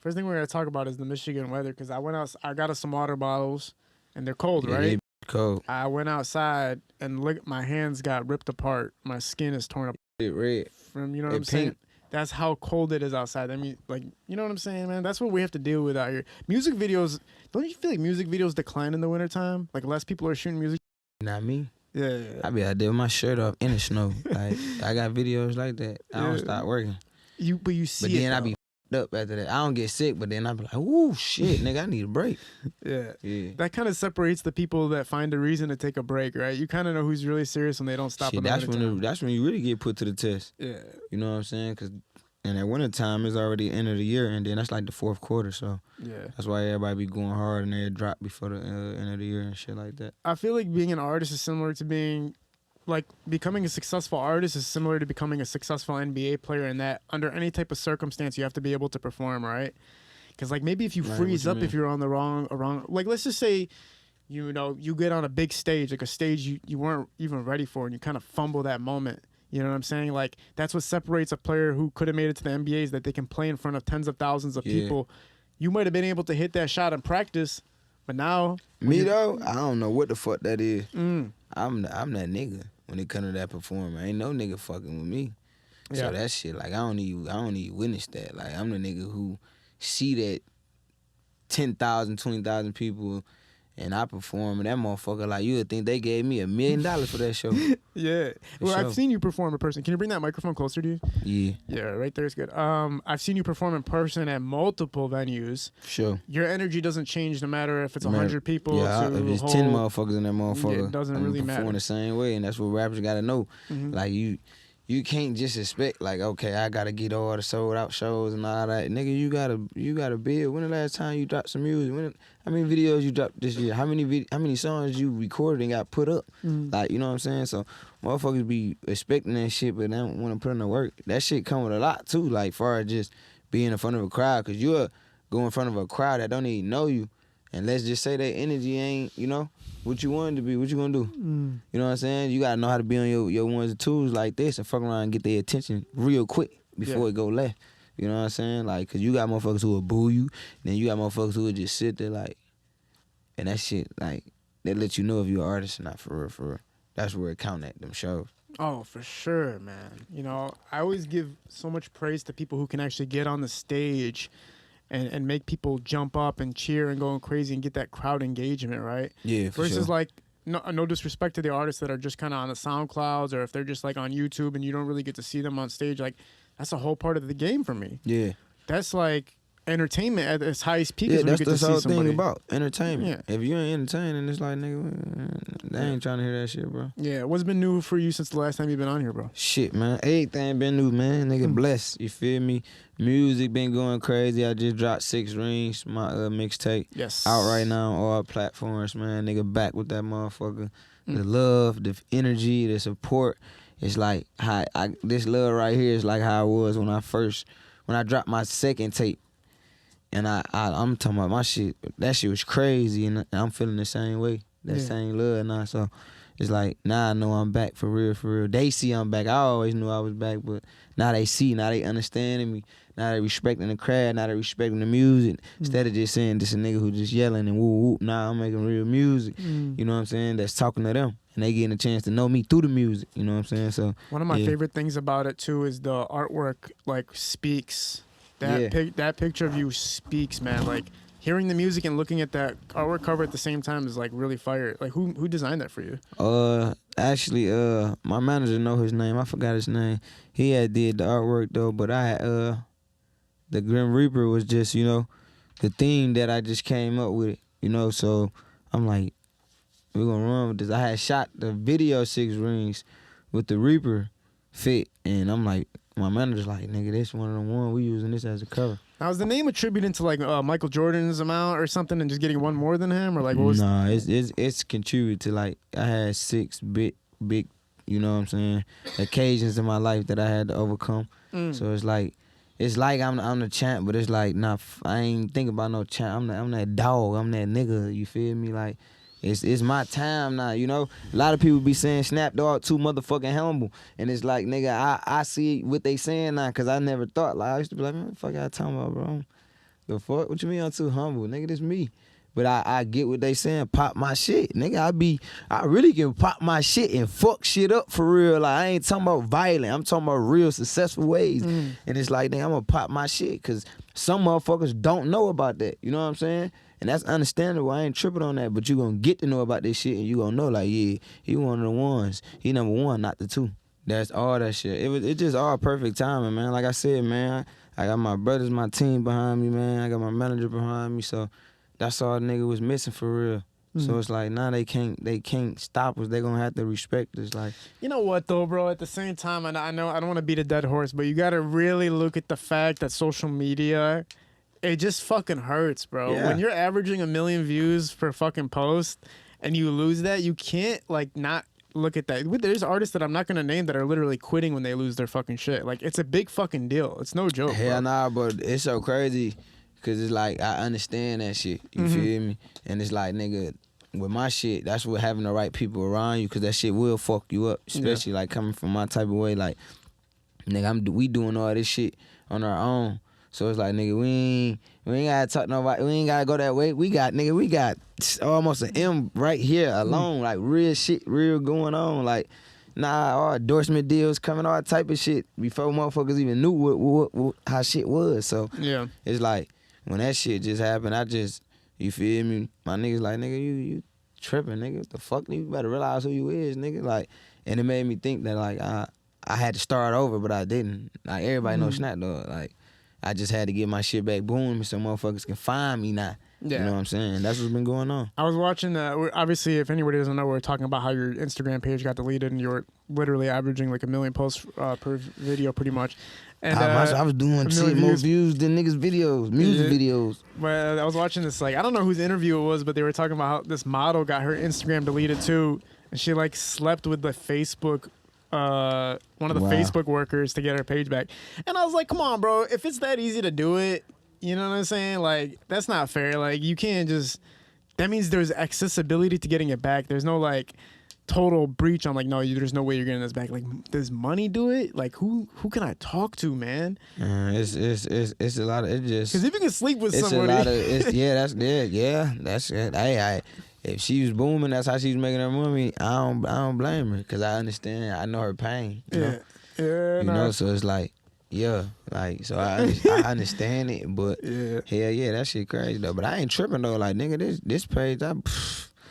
First thing we're gonna talk about is the Michigan weather, because I went out. I got us some water bottles, and they're cold, Yeah, right? they cold. I went outside and look, my hands got ripped apart. My skin is torn up It red. from, you know what It I'm saying? pink. That's how cold it is outside. I mean, like, you know what I'm saying, man? That's what we have to deal with out here. Music videos, don't you feel like music videos decline in the wintertime? Like, less people are shooting music? Not me. Yeah. I be out there with my shirt off in the snow. Like, I got videos like that. I don't stop working. But you see But then I be up after that. I don't get sick, but then I be like, ooh, shit, nigga, I need a break. Yeah. Yeah. That kind of separates the people that find a reason to take a break, right? You kind of know who's really serious when they don't stop. Shit, that's when you really get put to the test. Yeah. You know what I'm saying? Because in that winter time, it's already the end of the year, and then that's like the fourth quarter. So yeah, that's why everybody be going hard and they drop before the end of the year and shit like that. I feel like being an artist is similar to being, like, becoming a successful artist is similar to becoming a successful NBA player, in that under any type of circumstance you have to be able to perform, right? Because, like, maybe if you freeze up, if you're on the wrong, like, let's just say, you know, you get on a big stage, like a stage you weren't even ready for, and you kind of fumble that moment. You know what I'm saying? Like, that's what separates a player who could have made it to the NBA, is that they can play in front of tens of thousands of people. You might have been able to hit that shot in practice, but now... Me, though, I don't know what the fuck that is. I'm that nigga when it comes to that performance. Ain't no nigga fucking with me. So that shit, like, I don't even witness that. Like, I'm the nigga who see that 10,000, 20,000 people and I perform, and that motherfucker, like, you would think they gave me $1 million for that show. Yeah. Well, I've seen you perform in person. Can you bring that microphone closer to you? Yeah. Yeah, right there is good. I've seen you perform in person at multiple venues. Sure. Your energy doesn't change no matter if it's 100 people. Yeah, if it's 10 motherfuckers in that motherfucker, yeah, it doesn't really matter. Perform the same way, and that's what rappers gotta know. Like, you can't just expect, like, okay, I gotta get all the sold out shows and all that. Nigga, you gotta build. When the last time you dropped some music? How many videos you dropped this year? How many songs you recorded and got put up? Like, you know what I'm saying? So motherfuckers be expecting that shit, but they don't want to put in the work. That shit come with a lot too, like, far as just being in front of a crowd, cause you'll go in front of a crowd that don't even know you, and let's just say that energy ain't, you know, what you want it to be. What you gonna do? You know what I'm saying? You gotta know how to be on your ones and twos like this and fuck around and get their attention real quick before it go left. You know what I'm saying? Like, cause you got motherfuckers who will boo you, then you got motherfuckers who will just sit there like, and that shit, like, that let you know if you're an artist or not, for real, for real. That's where it count at, them shows. Oh, for sure, man. You know, I always give so much praise to people who can actually get on the stage and make people jump up and cheer and go crazy and get that crowd engagement, right? Yeah, for Versus, sure. like, no disrespect to the artists that are just kind of on the SoundClouds, or if they're just, like, on YouTube and you don't really get to see them on stage, like, that's a whole part of the game for me. Yeah. That's, like, entertainment at its highest peak. Is when that's you get to the see whole somebody. thing about entertainment. Yeah. If you ain't entertaining, it's like, nigga, they ain't trying to hear that shit, bro. Yeah. What's been new for you since the last time you've been on here, bro? Shit, man. Everything been new, man. Nigga blessed. You feel me? Music been going crazy. I just dropped 6 Rings, my mixtape. Yes. Out right now on all platforms, man. Nigga back with that motherfucker. The love, the energy, the support. It's like how this love right here is like how I was when I dropped my second tape. And I'm talking about my shit. That shit was crazy, and I'm feeling the same way. That same love now. So it's like, now I know I'm back for real, for real. They see I'm back. I always knew I was back, but now they see, now they understanding me. Now they respecting the crowd, now they respecting the music. Instead of just saying this a nigga who just yelling and woo woo. Now I'm making real music. You know what I'm saying? That's talking to them. And they getting a chance to know me through the music. You know what I'm saying? So one of my favorite things about it too is the artwork, like, speaks. That picture of you speaks, man. Like, hearing the music and looking at that artwork cover at the same time is, like, really fire. Like, who designed that for you? Actually, my manager know his name. I forgot his name. He had did the artwork though, but I had the Grim Reaper was just, you know, the theme that I just came up with it, you know. So I'm like, we're gonna run with this. I had shot the video 6 Rings with the Reaper fit, and I'm like, my manager's like, nigga, this one of the one we using this as a cover. Now, is the name attributed to, like, Michael Jordan's amount or something, and just getting one more than him, or like what was? Nah, it's contributed to, like, I had 6 big, you know what I'm saying, occasions in my life that I had to overcome. So it's like I'm the champ, but it's like, nah, I ain't think about no champ. I'm that dog. I'm that nigga. You feel me? Like, it's my time now, you know? A lot of people be saying Snap Dogg too motherfucking humble. And it's like, nigga, I see what they saying now, because I never thought. Like, I used to be like, man, what the fuck y'all talking about, bro? The fuck? What you mean I'm too humble? Nigga, this me. But I get what they saying, pop my shit. Nigga, I really can pop my shit and fuck shit up for real. Like, I ain't talking about violent. I'm talking about real successful ways. And it's like, nigga, I'm gonna pop my shit because some motherfuckers don't know about that. You know what I'm saying? And that's understandable. I ain't tripping on that. But you gonna get to know about this shit and you gonna know, like, yeah, he one of the ones. He number one, not the two. That's all that shit. It just all perfect timing, man. Like I said, man, I got my brothers, my team behind me, man. I got my manager behind me, so that's all the nigga was missing for real. So it's like now they can't stop us. They gonna have to respect us. Like, you know what though, bro? At the same time, I know I don't want to beat a dead horse, but you gotta really look at the fact that social media, it just fucking hurts, bro. Yeah. When you're averaging 1 million views per fucking post and you lose that, you can't like not look at that. There's artists that I'm not gonna name that are literally quitting when they lose their fucking shit. Like, it's a big fucking deal. It's no joke. hell bro. nah, but it's so crazy. Cause it's like, I understand that shit, you feel me? And it's like, nigga, with my shit, that's what having the right people around you, cause that shit will fuck you up, especially like coming from my type of way. Like, nigga, we doing all this shit on our own. So it's like, nigga, we ain't gotta talk nobody, we ain't gotta go that way. We got almost an M right here alone, like real shit, real going on. Like, nah, all endorsement deals coming, all type of shit before motherfuckers even knew what how shit was. So Yeah. it's like, when that shit just happened, you feel me? My niggas like, nigga, you tripping, nigga. What the fuck? You better realize who you is, nigga. Like, and it made me think that, like, I had to start over, but I didn't. Like, everybody knows Snap Dogg. Like, I just had to get my shit back boom so motherfuckers can find me now. Yeah. You know what I'm saying? That's what's been going on. I was watching, obviously, if anybody doesn't know, we're talking about how your Instagram page got deleted and you were literally averaging like 1 million posts per video pretty much. And I was doing shit more views than niggas' videos, music videos. But I was watching this, like, I don't know whose interview it was, but they were talking about how this model got her Instagram deleted too. And she like slept with the Facebook, one of the Facebook workers to get her page back. And I was like, come on, bro, if it's that easy to do it, you know what I'm saying? Like, that's not fair. Like, you can't just, that means there's accessibility to getting it back. There's no like total breach on like, no, there's no way you're getting this back. Like, does money do it? Like, who can I talk to, man? It's a lot of, it just, because if you can sleep with it's somebody, a lot of, that's it. Hey, if she was booming, that's how she was making her money. I don't blame her, because I understand. I know her pain. You know? You know, so it's like, yeah, like, so I understand it, but hell yeah, that shit crazy though. But I ain't tripping though. Like, nigga, this page,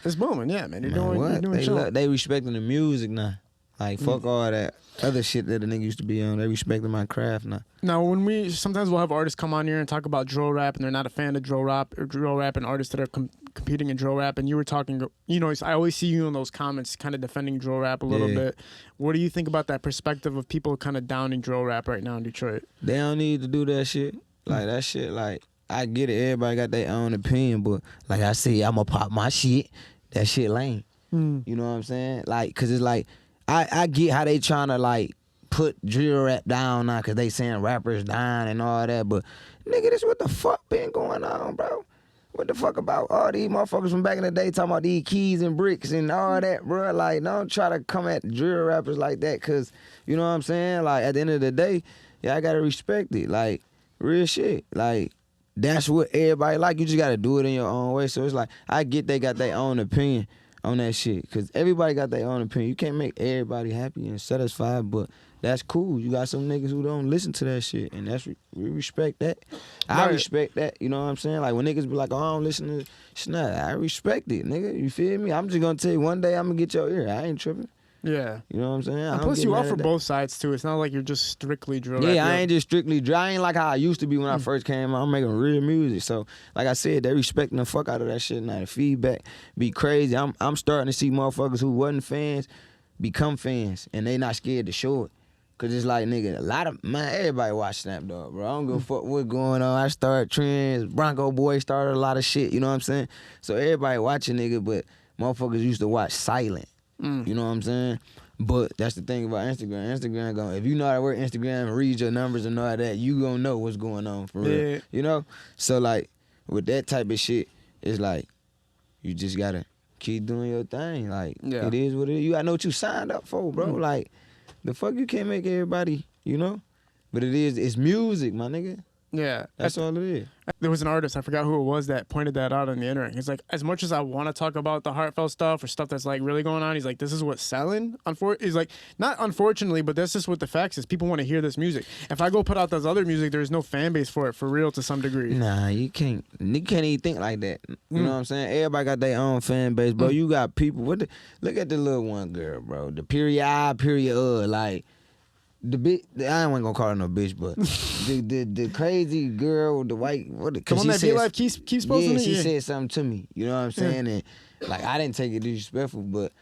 it's booming, yeah, man. You're doing what? They respecting the music now. Like, fuck all that other shit that the nigga used to be on. They respecting my craft now. Now, when sometimes we'll have artists come on here and talk about drill rap, and they're not a fan of drill rap and artists that are competing in drill rap, and you were talking, you know, I always see you in those comments kind of defending drill rap a little bit. What do you think about that perspective of people kind of downing drill rap right now in Detroit? They don't need to do that shit. Like, that shit, like, I get it. Everybody got their own opinion, but like I say, I'ma pop my shit. That shit lame. You know what I'm saying? Like, because it's like, I get how they trying to, like, put drill rap down now because they saying rappers dying and all that, but nigga, this what the fuck been going on, bro? What the fuck about all these motherfuckers from back in the day talking about these keys and bricks and all that, bro? Like, don't try to come at drill rappers like that, because, you know what I'm saying? Like, at the end of the day, I gotta respect it. Like, real shit. Like, that's what everybody like. You just gotta do it in your own way. So it's like, I get they got their own opinion on that shit, because everybody got their own opinion. You can't make everybody happy and satisfied, but that's cool. You got some niggas who don't listen to that shit, and we respect that. I respect that, you know what I'm saying? Like, when niggas be like, oh, I don't listen to Snap, I respect it, nigga. You feel me? I'm just gonna tell you, one day I'm gonna get your ear. I ain't tripping. Yeah. You know what I'm saying? And plus, you offer both sides, too. It's not like you're just strictly drill rap. Yeah, I ain't just strictly drill. I ain't like how I used to be when I first came out. I'm making real music. So, like I said, they respecting the fuck out of that shit now. The feedback be crazy. I'm starting to see motherfuckers who wasn't fans become fans, and they not scared to show it. Cause it's like, nigga, everybody watch Snap Dogg, bro. I don't give a fuck what's going on. I started trends. Bronco Boy started a lot of shit, you know what I'm saying? So everybody watching, nigga, but motherfuckers used to watch silent. You know what I'm saying? But that's the thing about Instagram. Instagram if you know how to work Instagram and read your numbers and all that, you gonna know what's going on for real. You know? So like, with that type of shit, it's like, you just gotta keep doing your thing. Like, it is what it is. You gotta know what you signed up for, bro. Like, the fuck you can't make everybody, you know? But it's music, my nigga. Yeah. That's all it is. There was an artist, I forgot who it was, that pointed that out on the internet. He's like, as much as I want to talk about the heartfelt stuff or stuff that's like really going on, he's like, this is what's selling. He's like, not unfortunately, but that's just what the facts is. People want to hear this music. If I go put out this other music, there's no fan base for it, for real, to some degree. Nah, you can't even think like that. You know what I'm saying? Everybody got their own fan base, bro. You got people. Look at the little one girl, bro. The period, like. The bitch, I ain't gonna call her no bitch, but the crazy girl with the white, Come on, that V-Life keeps posting it. She said something to me. You know what I'm saying? And like, I didn't take it disrespectful, but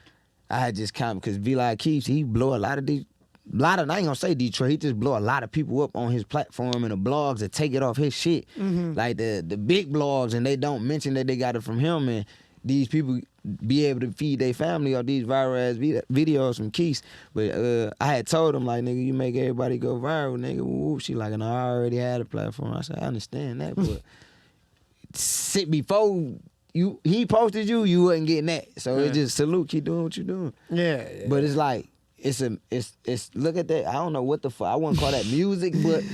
I had just comment because V-Life Keeps, he blow a lot of I ain't gonna say Detroit. He just blow a lot of people up on his platform and the blogs that take it off his shit, like the big blogs, and they don't mention that they got it from him, and these people be able to feed their family off these viral ass videos from Keith. But I had told him, like, nigga, you make everybody go viral, nigga. Whoop. She like, no, I already had a platform. I said, I understand that, but before he posted you wasn't getting that. So it just salute, keep doing what you doing. Yeah. But it's like, it's look at that. I don't know what the fuck. I wouldn't call that music, but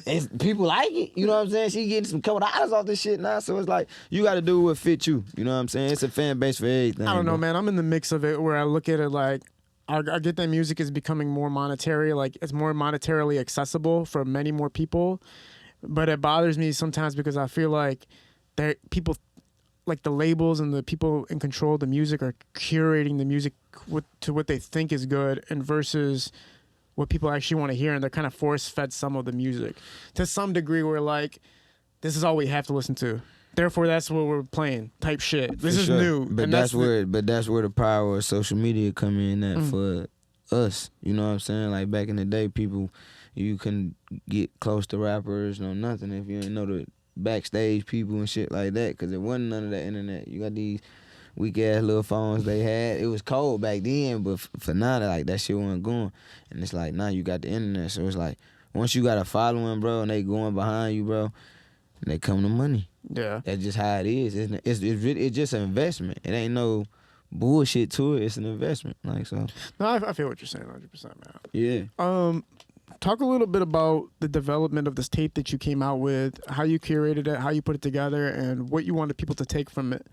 it's people like it. You know what I'm saying? She getting some couple dollars off this shit now. So it's like, you got to do what fit you. You know what I'm saying? It's a fan base for everything. I don't know, bro. man. I'm in the mix of it where I look at it like, I get that music is becoming more monetary, like it's more monetarily accessible for many more people. But it bothers me sometimes because I feel like people, like the labels and the people in control of the music, are curating the music to what they think is good, and versus what people actually want to hear, and they're kind of force-fed some of the music to some degree. Where like, this is all we have to listen to, therefore that's what we're playing type shit. This is new, but that's where the power of social media come in at for us. You know what I'm saying? Like back in the day, people, you couldn't get close to rappers, no nothing if you didn't know the backstage people and shit like that, because there wasn't none of that internet. You got these weak ass little phones they had. It was cold back then, but for now, like that shit wasn't going. And it's like now you got the internet, so it's like once you got a following, bro, and they going behind you, bro, they come to money. Yeah, that's just how it is. It's just an investment. It ain't no bullshit to it. It's an investment. Like so. No, I feel what you're saying, 100%, man. Yeah. Talk a little bit about the development of this tape that you came out with, how you curated it, how you put it together, and what you wanted people to take from it.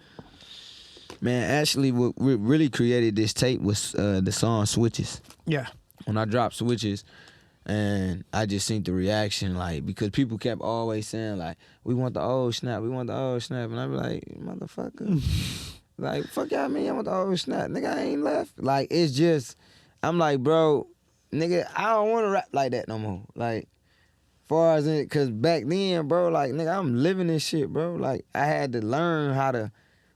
Man, actually, what really created this tape was the song Switches. Yeah. When I dropped Switches, and I just seen the reaction, like, because people kept always saying, like, we want the old snap, we want the old snap. And I be like, motherfucker. Like, fuck y'all mean I want the old snap? Nigga, I ain't left. Like, it's just, I'm like, bro, nigga, I don't want to rap like that no more. Like, far as it, cause back then, bro, like, nigga, I'm living this shit, bro. Like, I had to learn how to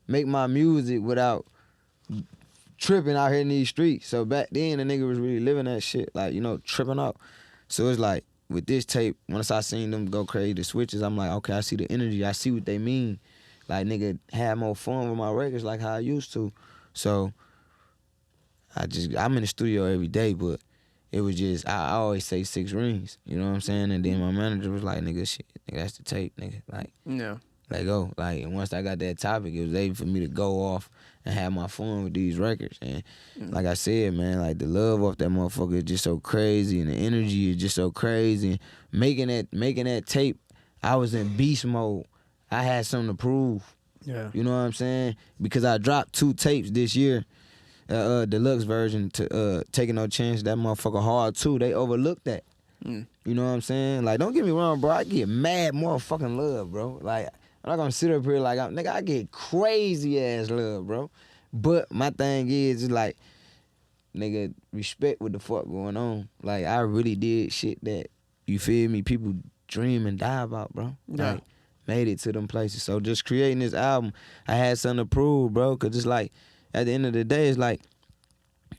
make my music without tripping out here in these streets. So back then, the nigga was really living that shit, like, you know, tripping out. So it's like, with this tape, once I seen them go crazy, the Switches, I'm like, okay, I see the energy, I see what they mean. Like, nigga, have more fun with my records like how I used to. So, I'm in the studio every day, but it was just, I always say 6 rings, you know what I'm saying? And then my manager was like, nigga, shit, nigga, that's the tape, nigga. Like, yeah. Let go. Like, and once I got that topic, it was able for me to go off and have my fun with these records. And like I said, man, like the love off that motherfucker is just so crazy, and the energy is just so crazy. And making that tape, I was in beast mode. I had something to prove. Yeah. You know what I'm saying? Because I dropped 2 tapes this year, deluxe version to Taking No Chance. That motherfucker hard too. They overlooked that. You know what I'm saying? Like, don't get me wrong, bro. I get mad motherfucking love, bro. Like, I'm not gonna sit up here like, nigga, I get crazy ass love, bro. But my thing is like, nigga, respect what the fuck going on. Like, I really did shit that, you feel me, people dream and die about, bro. Yeah. Like, made it to them places. So just creating this album, I had something to prove, bro. Cause it's like, at the end of the day, it's like,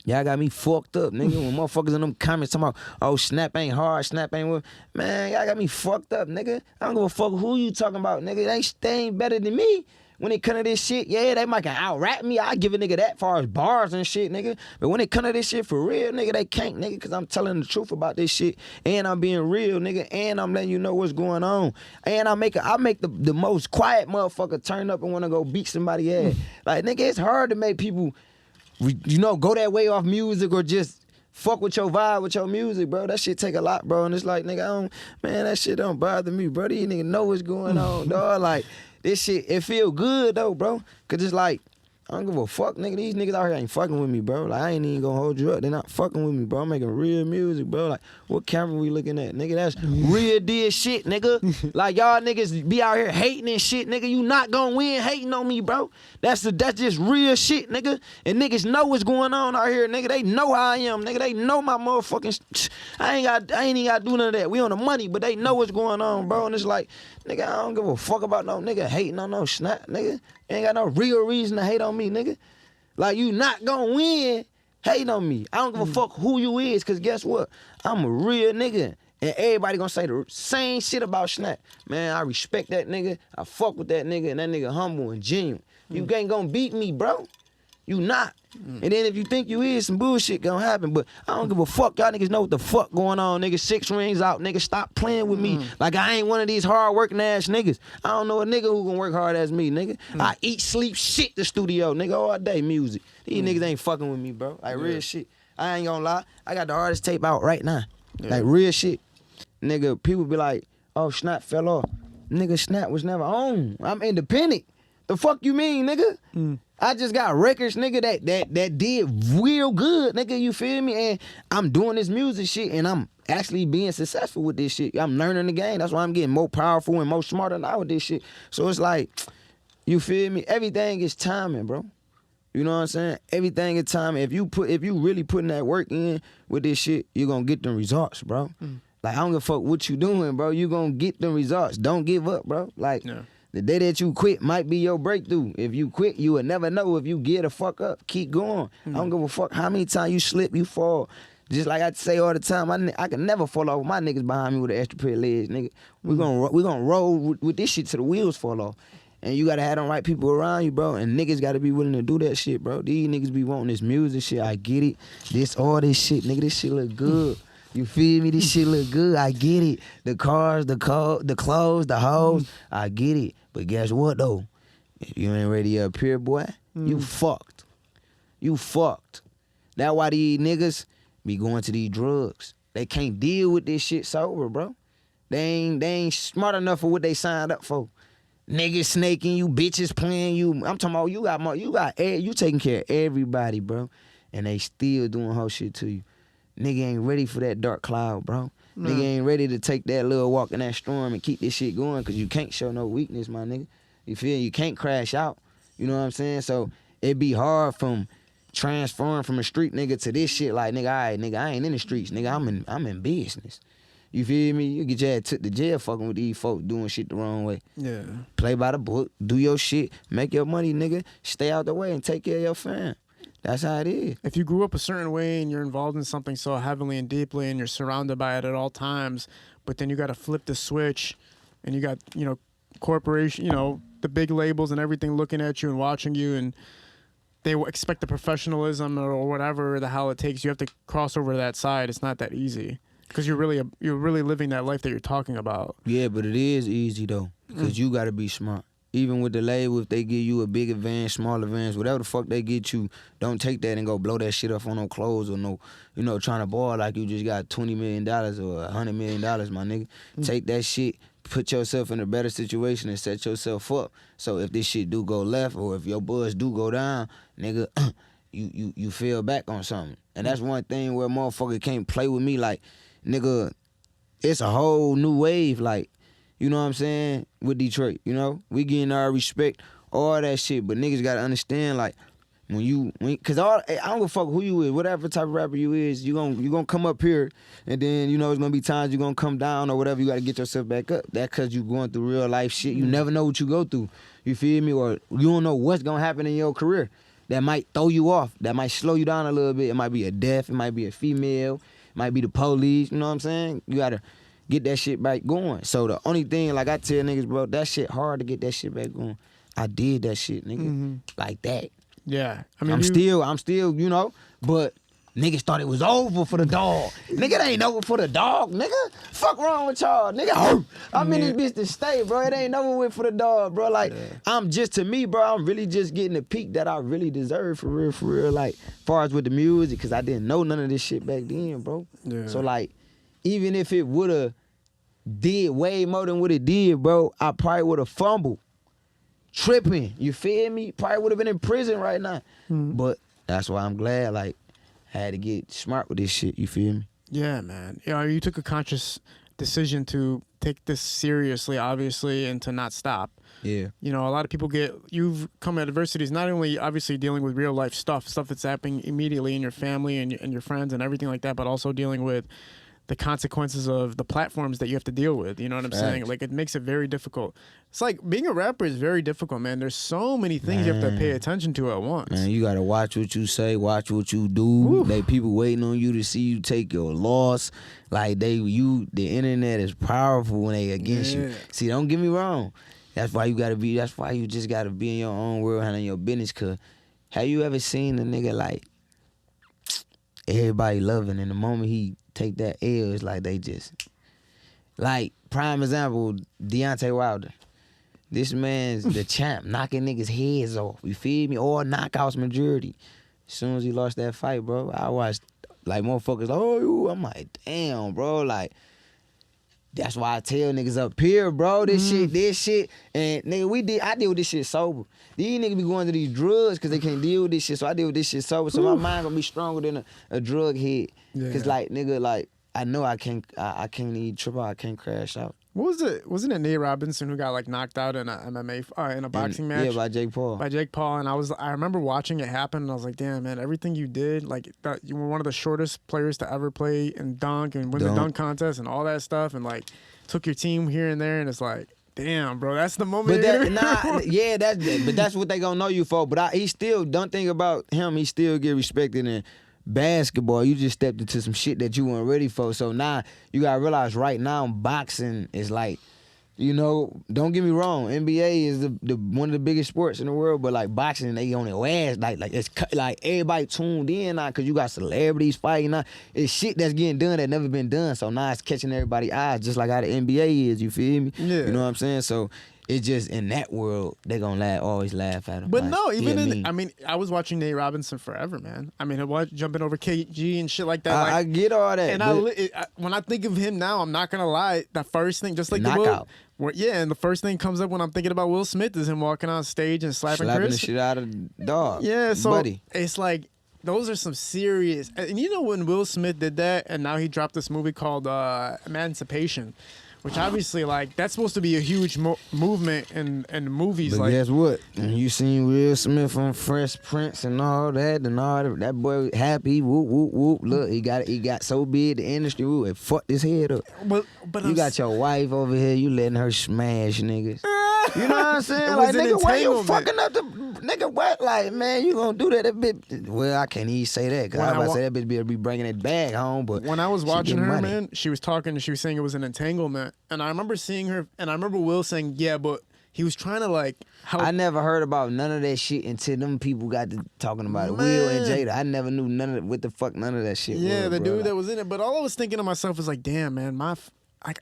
y'all got me fucked up, nigga. When motherfuckers in them comments talking about, oh, snap ain't hard, snap ain't what. Man, y'all got me fucked up, nigga. I don't give a fuck who you talking about, nigga. They ain't better than me. When it come to this shit, yeah, they might can out-rap me. I give a nigga that far as bars and shit, nigga. But when it come to this shit for real, nigga, they can't, nigga, because I'm telling the truth about this shit. And I'm being real, nigga. And I'm letting you know what's going on. And I make the most quiet motherfucker turn up and want to go beat somebody's ass. Like, nigga, it's hard to make people, you know, go that way off music or just fuck with your vibe, with your music, bro. That shit take a lot, bro. And it's like, nigga, that shit don't bother me, bro. These niggas know what's going on, dog. Like, this shit, it feel good, though, bro. Because it's like, I don't give a fuck, nigga. These niggas out here ain't fucking with me, bro. Like, I ain't even gonna hold you up. They're not fucking with me, bro. I'm making real music, bro. Like, what camera we looking at? Nigga, that's real deal shit, nigga. Like, y'all niggas be out here hating and shit, nigga. You not gonna win hating on me, bro. That's just real shit, nigga. And niggas know what's going on out here, nigga. They know how I am, nigga. They know my motherfucking... I ain't even gotta do none of that. We on the money, but they know what's going on, bro. And it's like, nigga, I don't give a fuck about no nigga hating on no snap, nigga. Ain't got no real reason to hate on me, nigga. Like, you not gonna win hating on me. I don't give a fuck who you is, because guess what? I'm a real nigga. And everybody gonna say the same shit about Snap. Man, I respect that nigga. I fuck with that nigga, and that nigga humble and genuine. You ain't gonna beat me, bro. You not. And then if you think you is, some bullshit gonna happen. But I don't give a fuck. Y'all niggas know what the fuck going on, nigga. 6 rings out, nigga. Stop playing with me. Like, I ain't one of these hard working ass niggas. I don't know a nigga who gonna work hard as me, nigga. I eat, sleep, shit the studio, nigga, all day music. These niggas ain't fucking with me, bro. Like, real shit. I ain't gonna lie. I got the hardest tape out right now. Like, real shit. Nigga, people be like, oh, Snap fell off. Nigga, Snap was never on. I'm independent. The fuck you mean, nigga? I just got records, nigga, that did real good, nigga, you feel me? And I'm doing this music shit, and I'm actually being successful with this shit. I'm learning the game. That's why I'm getting more powerful and more smarter now with this shit. So it's like, you feel me? Everything is timing, bro. You know what I'm saying? Everything is timing. If you really putting that work in with this shit, you're gonna get the results, bro. Like, I don't give a fuck what you doing, bro. You gonna get the results. Don't give up, bro. Like, the day that you quit might be your breakthrough. If you quit, you will never know if you get the fuck up. Keep going. I don't give a fuck how many times you slip, you fall. Just like I say all the time, I can never fall off with my niggas behind me with an extra pair of legs, nigga. We gonna roll with this shit till the wheels fall off. And you gotta have them right people around you, bro. And niggas gotta be willing to do that shit, bro. These niggas be wanting this music shit. I get it. All this shit, nigga. This shit look good. You feel me? This shit look good. I get it. The cars, the clothes, the hoes. I get it. But guess what, though? If you ain't ready up here, boy, you fucked. You fucked. That's why these niggas be going to these drugs. They can't deal with this shit sober, bro. They ain't smart enough for what they signed up for. Niggas snaking you, bitches playing you. I'm talking about you taking care of everybody, bro. And they still doing whole shit to you. Nigga ain't ready for that dark cloud, bro. Nigga ain't ready to take that little walk in that storm and keep this shit going, because you can't show no weakness, my nigga. You feel? You can't crash out. You know what I'm saying? So it be hard from transferring from a street nigga to this shit. Like, nigga, all right, nigga, I ain't in the streets. Nigga, I'm in business. You feel me? You get your ass took to jail fucking with these folks doing shit the wrong way. Yeah. Play by the book. Do your shit. Make your money, nigga. Stay out the way and take care of your fam. That's how it is. If you grew up a certain way and you're involved in something so heavily and deeply and you're surrounded by it at all times, but then you got to flip the switch and you got, corporation, the big labels and everything looking at you and watching you, and they expect the professionalism or whatever the hell it takes. You have to cross over to that side. It's not that easy because you're really living that life that you're talking about. Yeah, but it is easy though, because you got to be smart. Even with the label, if they give you a big advance, small advance, whatever the fuck they get you, don't take that and go blow that shit up on no clothes or no, trying to ball like you just got $20 million or $100 million, my nigga. Take that shit, put yourself in a better situation and set yourself up. So if this shit do go left or if your buzz do go down, nigga, you feel back on something. And that's one thing where motherfucker can't play with me. Like, nigga, it's a whole new wave, like, you know what I'm saying, with Detroit, We getting our respect, all that shit, but niggas gotta understand, like, cause I don't give a fuck who you is, whatever type of rapper you is, you gonna come up here, and then, it's gonna be times you gonna come down or whatever, you gotta get yourself back up. That cause you going through real life shit, you never know what you go through, you feel me, or you don't know what's gonna happen in your career. That might throw you off, that might slow you down a little bit, it might be a death, it might be a female, it might be the police, you know what I'm saying? You gotta get that shit back going. So the only thing, like I tell niggas, bro, that shit hard to get that shit back going. I did that shit, nigga, like that. Yeah, I mean, I'm still, but Niggas thought it was over for the dog. Nigga, it ain't over for the dog, nigga. Fuck wrong with y'all, nigga. I'm in this bitch to stay, bro. It ain't over with for the dog, bro. Like, to me, bro, I'm really just getting the peak that I really deserve for real. Like, far as with the music, because I didn't know none of this shit back then, bro. Yeah. So, like, even if it would've did way more than what it did, bro, I probably would've fumbled. Tripping, you feel me? Probably would've been in prison right now. But that's why I'm glad, like, I had to get smart with this shit, you feel me? Yeah, man. You know, you took a conscious decision to take this seriously, obviously, and to not stop. Yeah. You know, a lot of people you've come at adversities, not only obviously dealing with real life stuff that's happening immediately in your family and your friends and everything like that, but also dealing with the consequences of the platforms that you have to deal with. You know what I'm saying? Like, it makes it very difficult. It's like being a rapper is very difficult, man. There's so many things you have to pay attention to at once. Man, you gotta watch what you say, watch what you do. They people waiting on you to see you take your loss. Like the internet is powerful when they against you. See, don't get me wrong. That's why you just gotta be in your own world, handling your business. Cause have you ever seen a nigga like everybody loving, and the moment he take that L, it's like they just, like, prime example, Deontay Wilder. This man's the champ, knocking niggas' heads off. You feel me? Or knockouts majority. As soon as he lost that fight, bro, I watched, like, motherfuckers, I'm like, damn, bro, like, that's why I tell niggas up here, bro, this shit, and nigga, I deal with this shit sober. These niggas be going to these drugs because they can't deal with this shit, so I deal with this shit sober, so my mind gonna be stronger than a drug head. Cause like, nigga, like, I know I can't even trip out, I can't crash out. What was it? Wasn't it Nate Robinson who got like knocked out in a MMA in a boxing match? Yeah, by Jake Paul. By Jake Paul, and I remember watching it happen, and I was like, damn, man, everything you did, like, you were one of the shortest players to ever play in dunk and win the dunk contest and all that stuff, and like took your team here and there, and it's like, damn, bro, that's the moment. But that's what they gonna know you for. But he still, don't think about him. He still get respected in basketball. You just stepped into some shit that you weren't ready for. So now you gotta realize right now boxing is like, you know, don't get me wrong, NBA is the one of the biggest sports in the world, but like boxing, they on their ass. Like it's like everybody tuned in now because you got celebrities fighting now. It's shit that's getting done that never been done. So now it's catching everybody's eyes, just like how the NBA is. You feel me? Yeah. You know what I'm saying? So it's just in that world they gonna always laugh at him. But like, no, even I was watching Nate Robinson forever, man. I mean, I was jumping over KG and shit like that. I get all that. And when I think of him now, I'm not gonna lie. That first thing, just like knockout. And the first thing comes up when I'm thinking about Will Smith is him walking on stage and slapping Chris. The shit out of Dogg. Yeah, so buddy. It's like, those are some serious. And you know when Will Smith did that, and now he dropped this movie called Emancipation, which obviously, like, that's supposed to be a huge movement in movies. But like, guess what? You seen Will Smith on Fresh Prince and all that, that boy happy, whoop, whoop, whoop. Look, he got so big, the industry, it fucked his head up. But you got your wife over here, you letting her smash niggas. You know what I'm saying? Like, nigga, why you fucking up the nigga? What? Like, man, you gonna do that a bit? Well, I can't even say that. Cause I was about to say that bitch be bringing it back home. But when I was watching her, man, she was talking and she was saying it was an entanglement. And I remember seeing her, and I remember Will saying, yeah, but he was trying to like help. I never heard about none of that shit until them people got to talking about it. Will and Jada. I never knew none of that shit. Yeah, was, the bro. dude that was in it. But all I was thinking to myself was like, damn, man,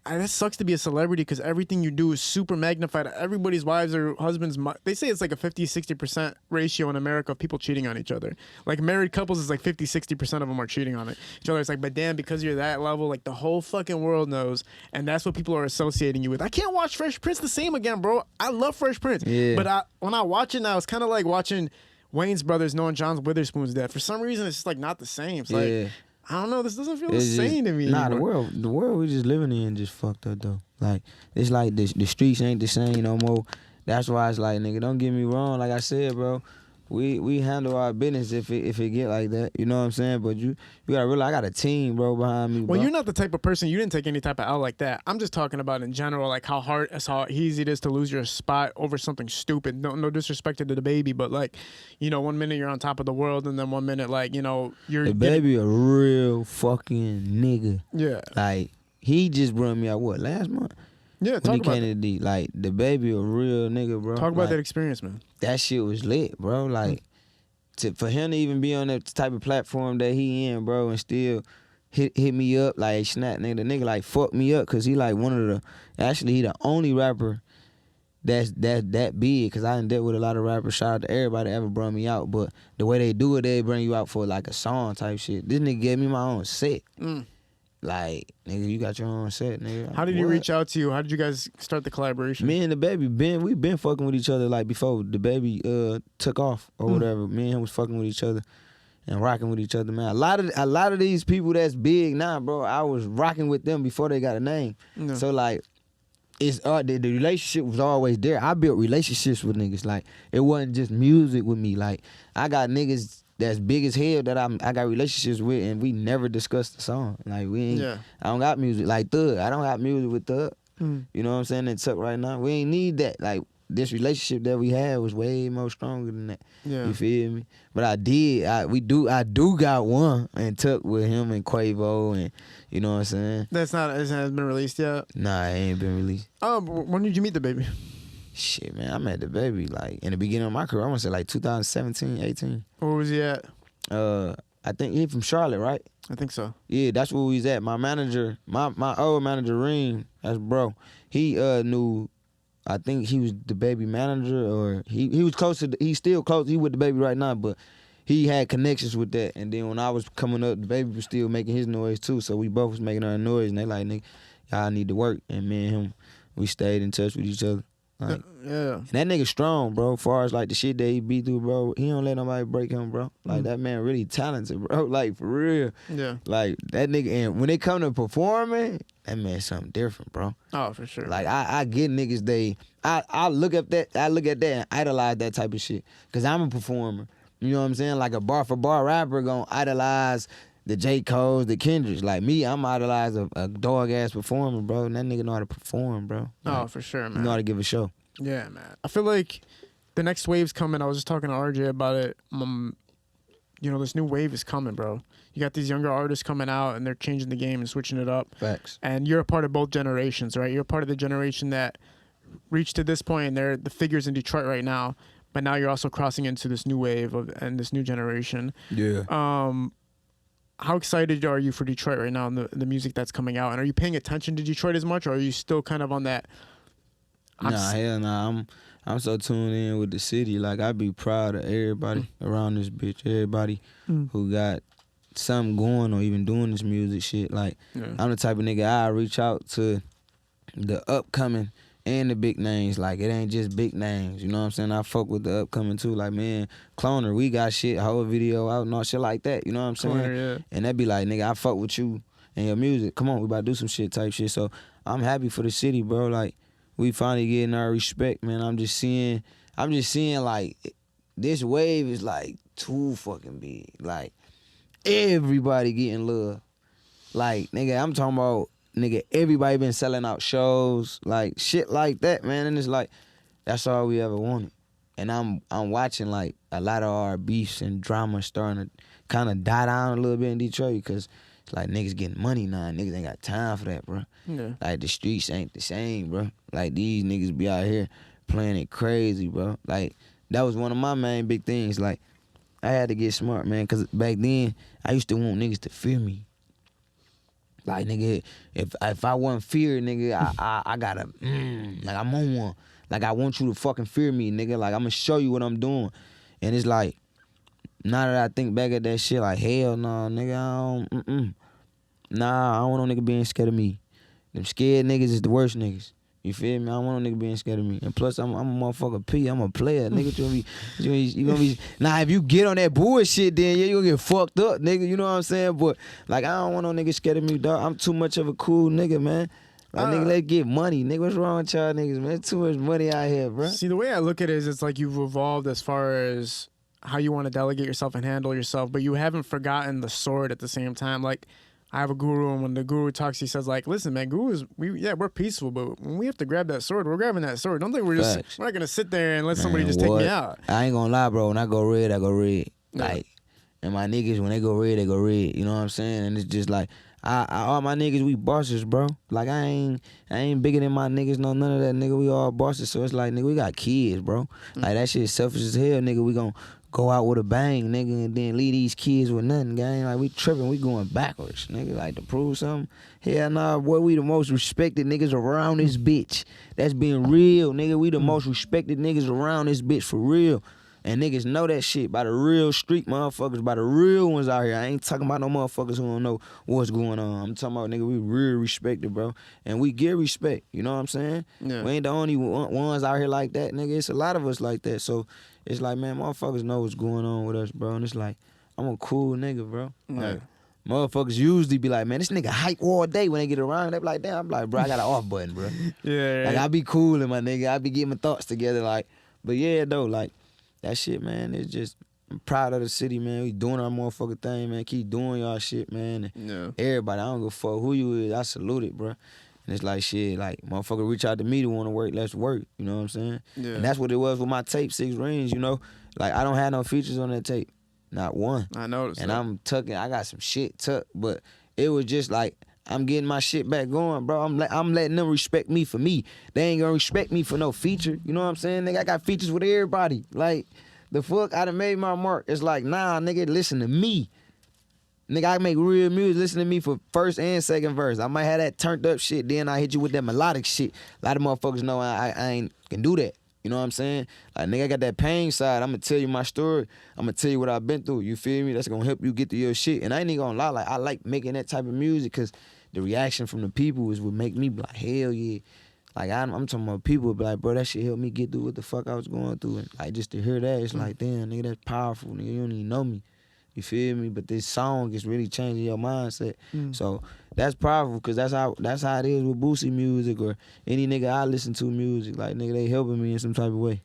that sucks to be a celebrity because everything you do is super magnified. Everybody's wives or husbands, they say it's like a 50-60% ratio in America of people cheating on each other. Like married couples is like 50-60% of them are cheating on each other. It's like, but damn, because you're that level, like the whole fucking world knows, and that's what people are associating you with. I can't watch Fresh Prince the same again, bro. I love Fresh Prince, but when I watch it now, it's kind of like watching Wayne's Brothers knowing John Witherspoon's dead. For some reason, it's just like not the same. It's like, I don't know. This doesn't feel the same to me. Nah, anymore. the world we just living in just fucked up though. Like it's like the streets ain't the same no more. That's why it's like, nigga, don't get me wrong. Like I said, bro, we handle our business if it get like that. You know what I'm saying? But you gotta realize I got a team, bro, behind me. Bro. Well, you're not the type of person. You didn't take any type of L like that. I'm just talking about in general, like how easy it is to lose your spot over something stupid. No disrespect to the baby, but like, you know, 1 minute you're on top of the world, and then 1 minute, like, you know, you're the baby a real fucking nigga. Yeah, like he just brought me out last month. Yeah, when talk he about came to the D. Like the baby a real nigga, bro. Talk about that experience, man. That shit was lit, bro. Like for him to even be on that type of platform that he in, bro, and still hit me up like snap, nigga. The nigga like fucked me up because he like one of the, actually he the only rapper that's that big, because I done dealt with a lot of rappers. Shout out to everybody that ever brought me out, but the way they do it, they bring you out for like a song type shit. This nigga gave me my own set. Like, nigga, you got your own set, nigga. Like, how did he reach out to you? How did you guys start the collaboration? Me and the baby, we been fucking with each other like before the baby took off or whatever. Me and him was fucking with each other and rocking with each other, man. A lot of these people that's big now, bro, I was rocking with them before they got a name. Yeah. So like, it's the relationship was always there. I built relationships with niggas. Like, it wasn't just music with me. Like, I got niggas that's big as hell that I got relationships with, and we never discussed the song. Like, we ain't. Yeah. I don't got music like Thug. I don't got music with Thug. You know what I'm saying? And Tuck right now, we ain't need that. Like, this relationship that we had was way more stronger than that. Yeah. You feel me? But I do got one and Tuck with him and Quavo, and you know what I'm saying? It hasn't been released yet? Nah, it ain't been released. When did you meet the baby? Shit, man, I met the baby like in the beginning of my career. I want to say like 2017, 18. Where was he at? I think he from Charlotte, right? I think so. Yeah, that's where we was at. My manager, my old manager, Reem, that's bro. He knew. I think he was the baby manager, or he was close to. He's still close. He with the baby right now, but he had connections with that. And then when I was coming up, the baby was still making his noise too. So we both was making our noise, and they like, nigga, y'all need to work. And me and him, we stayed in touch with each other. Like, yeah. And that nigga strong, bro. As far as like the shit that he be through, bro, he don't let nobody break him, bro. Like that man really talented, bro. Like for real. Yeah. Like that nigga, and when they come to performing, that man something different, bro. Oh, for sure. Like I get niggas, I look at that and idolize that type of shit. Cause I'm a performer. You know what I'm saying? Like a bar for bar rapper gonna idolize the J. Cole's, the Kendricks. Like me, I'm idolize a dog ass performer, bro. And that nigga know how to perform, bro. Like, for sure, man. He know how to give a show. Yeah, man. I feel like the next wave's coming. I was just talking to RJ about it. You know, this new wave is coming, bro. You got these younger artists coming out, and they're changing the game and switching it up. Facts. And you're a part of both generations, right? You're a part of the generation that reached to this point, and they're the figures in Detroit right now. But now you're also crossing into this new wave and this new generation. Yeah. How excited are you for Detroit right now and the music that's coming out? And are you paying attention to Detroit as much, or are you still kind of on that? Hell nah. I'm so tuned in with the city. Like, I be proud of everybody around this bitch. Everybody who got something going or even doing this music shit. Like, I'm the type of nigga I reach out to the upcoming and the big names. Like, it ain't just big names. You know what I'm saying? I fuck with the upcoming too. Like, man, Cloner, we got shit, whole video out and all shit like that. You know what I'm saying? Cloner, yeah. And that be like, nigga, I fuck with you and your music. Come on, we about to do some shit type shit. So I'm happy for the city, bro. Like, we finally getting our respect, man. I'm just seeing like this wave is like too fucking big. Like, everybody getting love. Like, nigga, I'm talking about, nigga, everybody been selling out shows, like shit like that, man. And it's like, that's all we ever wanted. And I'm watching like a lot of our beefs and drama starting to kind of die down a little bit in Detroit, because it's like niggas getting money now. Niggas ain't got time for that, bro. Yeah. Like, the streets ain't the same, bro. Like, these niggas be out here playing it crazy, bro. Like, that was one of my main big things. Like, I had to get smart, man, because back then I used to want niggas to fear me. Like, nigga, if I wasn't feared, nigga, I gotta, like, I'm on one. Like, I want you to fucking fear me, nigga. Like, I'm gonna show you what I'm doing. And it's like, now that I think back at that shit, like, hell no, nigga, I don't, Nah, I don't want no nigga being scared of me. Them scared niggas is the worst niggas. You feel me? I don't want no nigga being scared of me. And plus, I'm a motherfucker P. I'm a player, nigga. You gonna be. Nah, if you get on that bullshit, then you gonna get fucked up, nigga. You know what I'm saying? But like, I don't want no nigga scared of me, dog. I'm too much of a cool nigga, man. Like, nigga, let's get money, nigga. What's wrong with y'all niggas, man? Too much money out here, bro. See, the way I look at it is, it's like you've evolved as far as how you want to delegate yourself and handle yourself, but you haven't forgotten the sword at the same time. Like, I have a guru, and when the guru talks, he says, like, listen, man, we're peaceful, but when we have to grab that sword, we're grabbing that sword. Don't think we're not going to sit there and let somebody just take me out. I ain't going to lie, bro. When I go red, I go red. Yeah. Like, and my niggas, when they go red, they go red. You know what I'm saying? And it's just like, all my niggas, we bosses, bro. Like, I ain't bigger than my niggas, no, none of that, nigga. We all bosses. So it's like, nigga, we got kids, bro. Like, that shit selfish as hell, nigga. We gon' go out with a bang, nigga, and then leave these kids with nothing, gang. Like, we tripping, we going backwards, nigga. Like, to prove something? Hell nah, boy, we the most respected niggas around this bitch. That's being real, nigga. We the most respected niggas around this bitch, for real. And niggas know that shit by the real street motherfuckers, by the real ones out here. I ain't talking about no motherfuckers who don't know what's going on. I'm talking about, nigga, we real respected, bro. And we get respect, you know what I'm saying? Yeah. We ain't the only ones out here like that, nigga. It's a lot of us like that. So it's like, man, motherfuckers know what's going on with us, bro. And it's like, I'm a cool nigga, bro. Yeah. Like, motherfuckers usually be like, man, this nigga hype all day when they get around. They be like, damn, I'm like, bro, I got an off button, bro. Yeah. Like, I be cooling, my nigga. I be getting my thoughts together, like. But yeah, though, like, that shit, man, it's just, I'm proud of the city, man. We doing our motherfucking thing, man. Keep doing y'all shit, man. And Yeah. everybody, I don't give a fuck who you is. I salute it, bro. And it's like, shit, like, motherfucker reach out to me to want to work, let's work. You know what I'm saying? Yeah. And that's what it was with my tape, 6 Rings, you know? Like, I don't have no features on that tape. Not one. I noticed. And that. I'm tucking, I got some shit tucked, but it was just like, I'm getting my shit back going, bro. I'm letting them respect me for me. They ain't gonna respect me for no feature. You know what I'm saying? Nigga, I got features with everybody. Like, the fuck, I done made my mark. It's like, nah, nigga, listen to me. Nigga, I make real music. Listen to me for first and second verse. I might have that turned up shit, then I hit you with that melodic shit. A lot of motherfuckers know I ain't can do that. You know what I'm saying? Like, nigga, I got that pain side. I'm gonna tell you my story. I'm gonna tell you what I've been through. You feel me? That's gonna help you get to your shit. And I ain't even gonna lie, like, I like making that type of music because the reaction from the people is what make me be like, hell yeah. Like, I'm talking about people be like, bro, that shit helped me get through what the fuck I was going through. And like, just to hear that, it's like, damn, nigga, that's powerful. Nigga, you don't even know me. You feel me? But this song is really changing your mindset. So that's powerful because that's how it is with Boosie music or any nigga I listen to music. Like, nigga, they helping me in some type of way.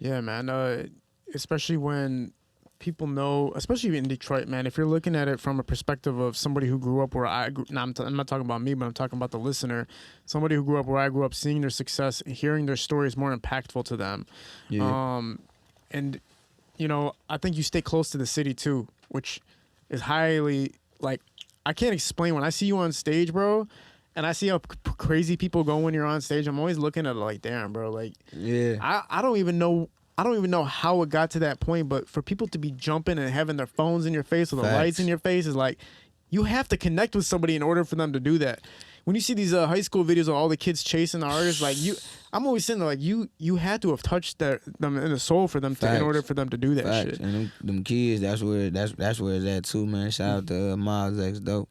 Yeah, man. Especially when people know, especially in Detroit, man, if you're looking at it from a perspective of somebody who grew up where I grew, I'm not talking about me, but I'm talking about the listener, somebody who grew up where I grew up, seeing their success, hearing their story is more impactful to them. Yeah. And, you know, I think you stay close to the city too, which is highly, like, I can't explain. When I see you on stage, bro, and I see how crazy people go when you're on stage, I'm always looking at it like, damn, bro, like, Yeah. I don't even know how it got to that point, but for people to be jumping and having their phones in your face or the Facts. lights in your face is like, you have to connect with somebody in order for them to do that. When you see these high school videos of all the kids chasing the artists, like, I'm always saying, like, you had to have touched them in the soul for them to, in order for them to do that Facts. shit. And them kids, that's where it's at too, man. Shout out to Miles X Dope.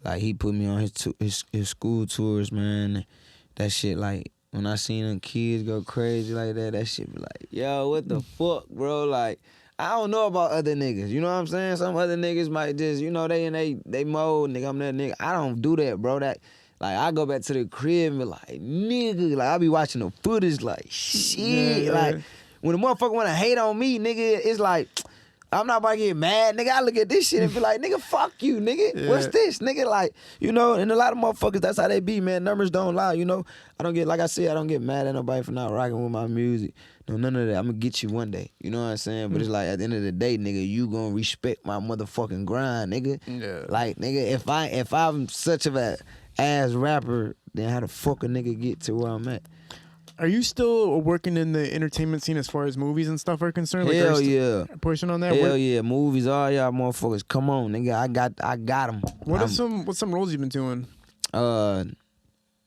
Like, he put me on his school tours, man. That shit, like, when I seen them kids go crazy like that shit be like, yo, what the fuck, bro? Like, I don't know about other niggas. You know what I'm saying? Some other niggas might just, you know, they in they mode, nigga, I'm that nigga. I don't do that, bro. That, like, I go back to the crib and be like, nigga, like, I be watching the footage like, shit. Yeah. Like, when a motherfucker wanna hate on me, nigga, it's like, I'm not about to get mad, nigga. I look at this shit and be like, nigga, fuck you, nigga. Yeah. What's this, nigga? Like, you know, and a lot of motherfuckers, that's how they be, man. Numbers don't lie, you know. I don't get, like I said, I don't get mad at nobody for not rocking with my music. No, none of that. I'm gonna get you one day. You know what I'm saying? But it's like, at the end of the day, nigga, you gonna respect my motherfucking grind, nigga. Yeah. Like, nigga, if I'm such of a ass rapper, then how the fuck a nigga get to where I'm at? Are you still working in the entertainment scene as far as movies and stuff are concerned? Like, Hell are you yeah. pushing on that? Hell yeah. Movies, all y'all motherfuckers. Come on, nigga. I got them. What's some roles you've been doing?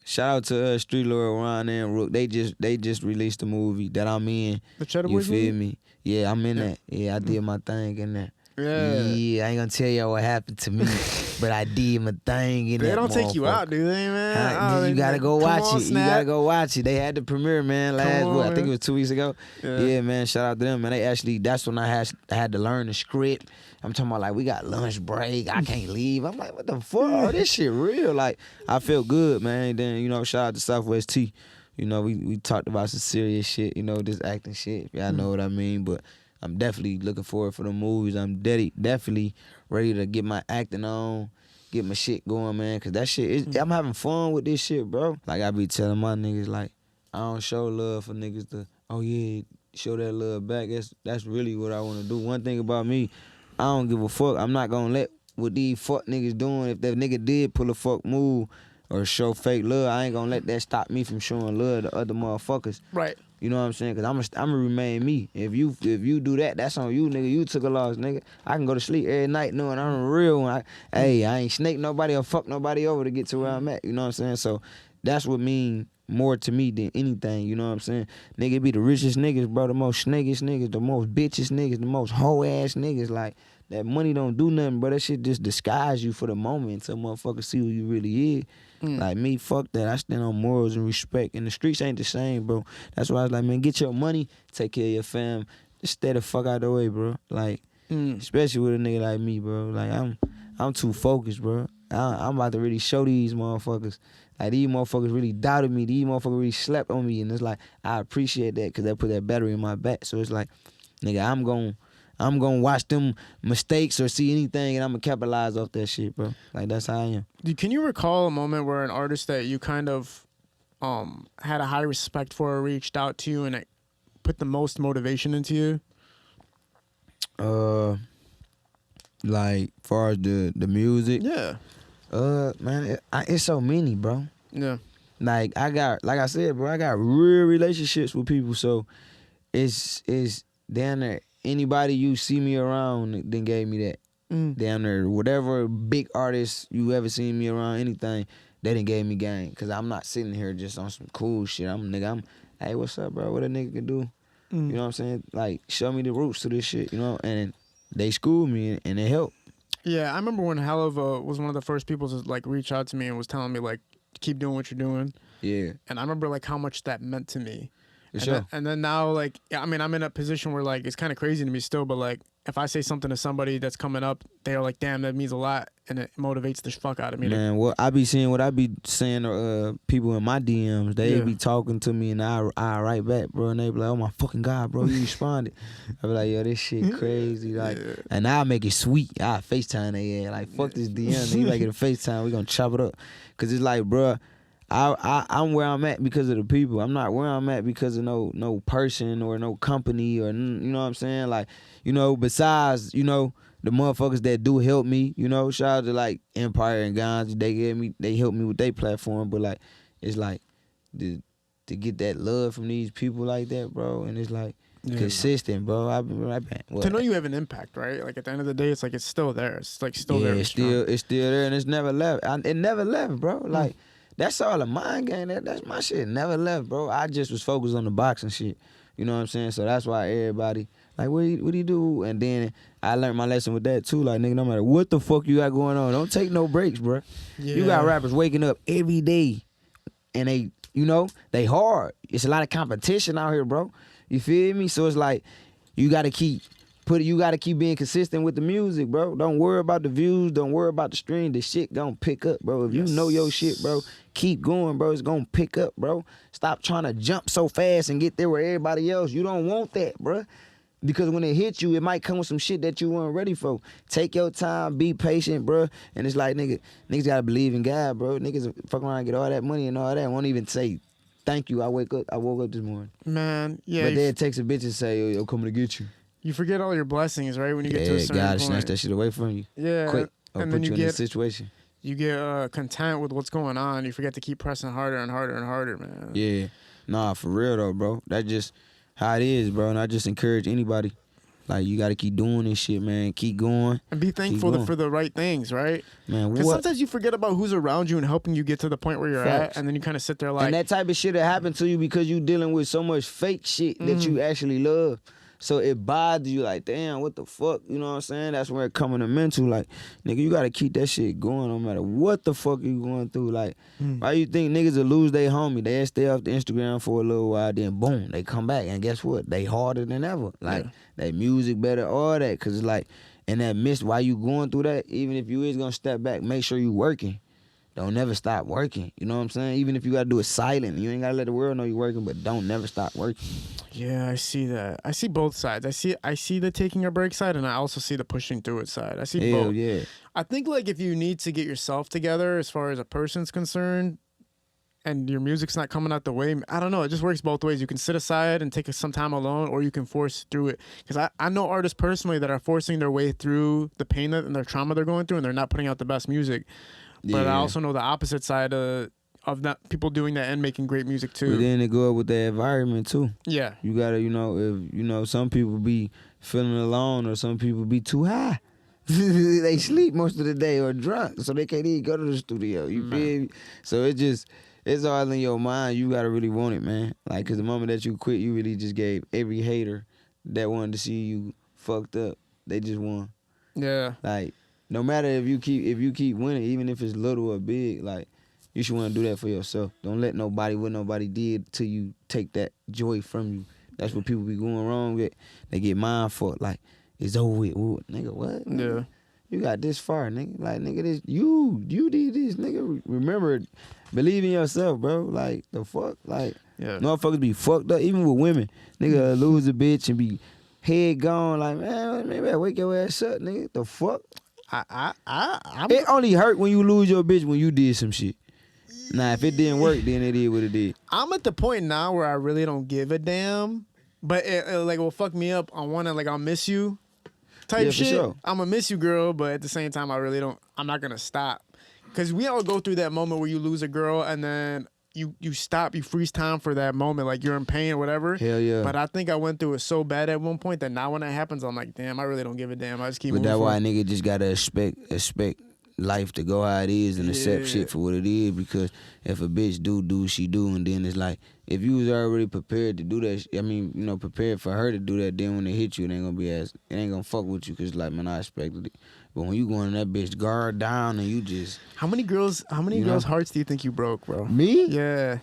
Shout out to Street Lord Ron and Rook. They just released a movie that I'm in. The Cheddar You Boys feel movie? me? Yeah, I'm in that. Yeah, I did my thing in that. Yeah. Yeah, I ain't gonna tell y'all what happened to me, but I did my thing in that. They don't take you out, do they, man? You gotta go watch it. You gotta go watch it. They had the premiere, man, last on, I think man. it was 2 weeks ago. Yeah, man. Shout out to them, man. They actually, that's when I had to learn the script. I'm talking about, like, we got lunch break. I can't leave. I'm like, what the fuck? Oh, this shit real. Like, I felt good, man. Then, you know, shout out to Southwest T. You know, we talked about some serious shit. You know, this acting shit. Y'all know what I mean, but I'm definitely looking forward for the movies. I'm definitely ready to get my acting on, get my shit going, man. Cause that shit, I'm having fun with this shit, bro. Like, I be telling my niggas, like, I don't show love for niggas to, oh yeah, show that love back. That's really what I want to do. One thing about me, I don't give a fuck. I'm not gonna let what these fuck niggas doing. If that nigga did pull a fuck move or show fake love, I ain't gonna let that stop me from showing love to other motherfuckers. Right. You know what I'm saying? Cause I'm gonna remain me. If you do that, that's on you, nigga. You took a loss, nigga. I can go to sleep every night knowing I'm a real one. I ain't snake nobody or fuck nobody over to get to where I'm at. You know what I'm saying? So that's what mean more to me than anything. You know what I'm saying? Nigga be the richest niggas, bro. The most snakish niggas, the most bitches niggas, the most hoe ass niggas. Like that money don't do nothing, bro. That shit just disguise you for the moment until motherfuckers see who you really is. Like me, fuck that. I stand on morals and respect. And the streets ain't the same, bro. That's why I was like, man, get your money, take care of your fam. Just stay the fuck out the way, bro. Like, especially with a nigga like me, bro. Like, I'm too focused, bro. I'm about to really show these motherfuckers. Like, these motherfuckers really doubted me. These motherfuckers really slept on me. And it's like, I appreciate that because they put that battery in my back. So it's like, nigga, I'm gonna watch them mistakes or see anything, and I'm gonna capitalize off that shit, bro. Like that's how I am. Can you recall a moment where an artist that you kind of had a high respect for reached out to you and it put the most motivation into you? Like far as the music, Yeah. Man, it's so many, bro. Yeah. Like I said, bro, I got real relationships with people, so it's down there. Anybody you see me around then gave me that. Down there, whatever big artist you ever seen me around, anything, they done gave me game. Cause I'm not sitting here just on some cool shit. I'm hey, what's up, bro? What a nigga can do? You know what I'm saying? Like, show me the roots to this shit, you know? And they schooled me and it helped. Yeah, I remember when Hella was one of the first people to like reach out to me and was telling me like, keep doing what you're doing. Yeah. And I remember like how much that meant to me. And then now, like, I mean, I'm in a position where, like, it's kind of crazy to me still, but, like, if I say something to somebody that's coming up, they're like, damn, that means a lot, and it motivates the fuck out of me. Man, what I be saying to people in my DMs, they be talking to me, and I write back, bro, and they be like, oh, my fucking God, bro, you responded. I be like, yo, this shit crazy, like, and I'll make it sweet. I'll FaceTime they ass, like, fuck this DM, you make it a FaceTime, we gonna chop it up, because it's like, bro, I'm where I'm at because of the people. I'm not where I'm at because of no person or no company or, you know what I'm saying? Like, you know, besides, you know, the motherfuckers that do help me, you know, shout out to like Empire and Guns, they helped me with their platform, but like, it's like to get that love from these people like that, bro, and it's like consistent, bro. I've been right back. To know you have an impact, right? Like at the end of the day, it's like it's still there. It's like still there. It's still there, and it's never left. It never left, bro. Like. That's all a mind game. That's my shit. Never left, bro. I just was focused on the boxing shit. You know what I'm saying? So that's why everybody, like, what do you do? And then I learned my lesson with that, too. Like, nigga, no matter what the fuck you got going on, don't take no breaks, bro. Yeah. You got rappers waking up every day, and they, you know, they hard. It's a lot of competition out here, bro. You feel me? So it's like, you got to keep being consistent with the music, bro. Don't worry about the views. Don't worry about the stream. The shit gonna pick up, bro. If you know your shit, bro, keep going, bro. It's gonna pick up, bro. Stop trying to jump so fast and get there with everybody else. You don't want that, bro. Because when it hits you, it might come with some shit that you weren't ready for. Take your time, be patient, bro. And it's like, niggas gotta believe in God, bro. Niggas fuck around and get all that money and all that. Won't even say, thank you, I woke up this morning. Man, yeah. But then it takes a bitch and say, yo, coming to get you. You forget all your blessings, right? When you get to a certain God point. snatch that shit away from you. Yeah. Quick. Or and put then you in this situation. You get content with what's going on. You forget to keep pressing harder and harder and harder, man. Yeah. Nah, for real though, bro. That's just how it is, bro. And I just encourage anybody. Like, you got to keep doing this shit, man. Keep going. And be thankful for the right things, right? Man, because sometimes you forget about who's around you and helping you get to the point where you're at. And then you kind of sit there like. And that type of shit that happened to you because you dealing with so much fake shit that you actually love. So it bothers you like, damn, what the fuck? You know what I'm saying? That's where it coming to mental. Like, nigga, you got to keep that shit going no matter what the fuck you going through. Like, why you think niggas will lose their homie? They stay off the Instagram for a little while, then boom, they come back. And guess what? They harder than ever. Like, they music better, all that. Because it's like, in that midst, while you going through that, even if you is going to step back, make sure you working. Don't never stop working. You know what I'm saying? Even if you got to do it silent. You ain't got to let the world know you working, but don't never stop working. Yeah, I see that. I see both sides. I see the taking a break side, and I also see the pushing through it side. I see both. Yeah. I think, like, if you need to get yourself together as far as a person's concerned and your music's not coming out the way, I don't know. It just works both ways. You can sit aside and take some time alone, or you can force through it. Because I know artists personally that are forcing their way through the pain and their trauma they're going through, and they're not putting out the best music. But I also know the opposite side of of that people doing that and making great music too. But then it go up with the environment too. Yeah. You gotta, if some people be feeling alone or some people be too high. They sleep most of the day or drunk, so they can't even go to the studio. You feel me? So it's all in your mind. You gotta really want it, man. Like, cause the moment that you quit, you really just gave every hater that wanted to see you fucked up. They just won. Yeah. Like, no matter if you keep winning, even if it's little or big, like, you should want to do that for yourself. Don't let what nobody did to you take that joy from you. That's what people be going wrong with. They get mind fucked. Like, it's over with. Ooh, nigga, what? Yeah. You got this far, nigga. Like, nigga, this you did this, nigga. Remember, believe in yourself, bro. Like, the fuck? Like, motherfuckers be fucked up, even with women. Nigga lose a bitch and be head gone. Like, man, maybe I wake your ass up, nigga. The fuck? It only hurt when you lose your bitch when you did some shit. Nah, if it didn't work, then it did what it did. I'm at the point now where I really don't give a damn, but it like will fuck me up. I wanna like I'll miss you type shit. For sure. I'm gonna miss you, girl, but at the same time, I'm not gonna stop. Cause we all go through that moment where you lose a girl and then you stop, you freeze time for that moment, like you're in pain or whatever. Hell yeah. But I think I went through it so bad at one point that now when that happens, I'm like, damn, I really don't give a damn. I just keep moving. But that's why nigga just gotta expect life to go how it is and accept shit for what it is, because if a bitch do she do, and then it's like, if you was already prepared to do that, prepared for her to do that, then when it hit you, it ain't gonna fuck with you, cause like, man, I expected it. But when you going that bitch guard down and you just... How many girls' hearts do you think you broke, bro? Me? Yeah.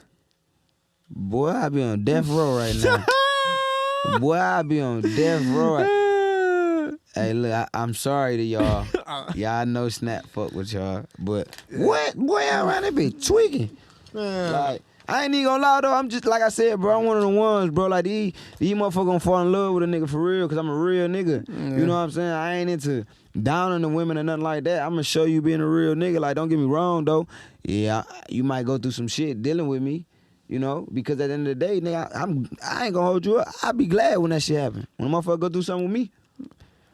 Boy, I be on death row right now. Boy, I be on death row. Hey, look, I'm sorry to y'all. Y'all know Snap fuck with y'all. But what? Boy, I around that bitch tweaking. Like, I ain't even gonna lie, though. I'm just, like I said, bro, I'm one of the ones, bro. Like, these motherfuckers gonna fall in love with a nigga for real, because I'm a real nigga. Yeah. You know what I'm saying? I ain't into downing the women or nothing like that. I'm gonna show you being a real nigga. Like, don't get me wrong, though. Yeah, you might go through some shit dealing with me, because at the end of the day, nigga, I ain't gonna hold you up. I'll be glad when that shit happen. When a motherfucker go through something with me.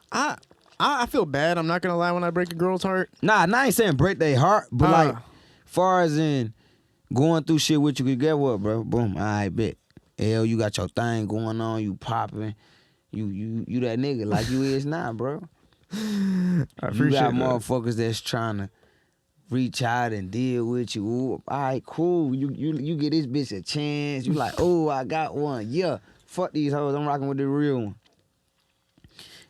I feel bad. I'm not gonna lie when I break a girl's heart. Nah, I ain't saying break their heart, but like, far as in going through shit with you, could get what, bro? Boom, I bet. Hell, you got your thing going on, you popping, you that nigga like you is now, bro. I appreciate you got that. motherfuckers that's trying to reach out and deal with you. Ooh, all right, cool. You get this bitch a chance. You like, oh, I got one. Yeah, fuck these hoes. I'm rocking with the real one.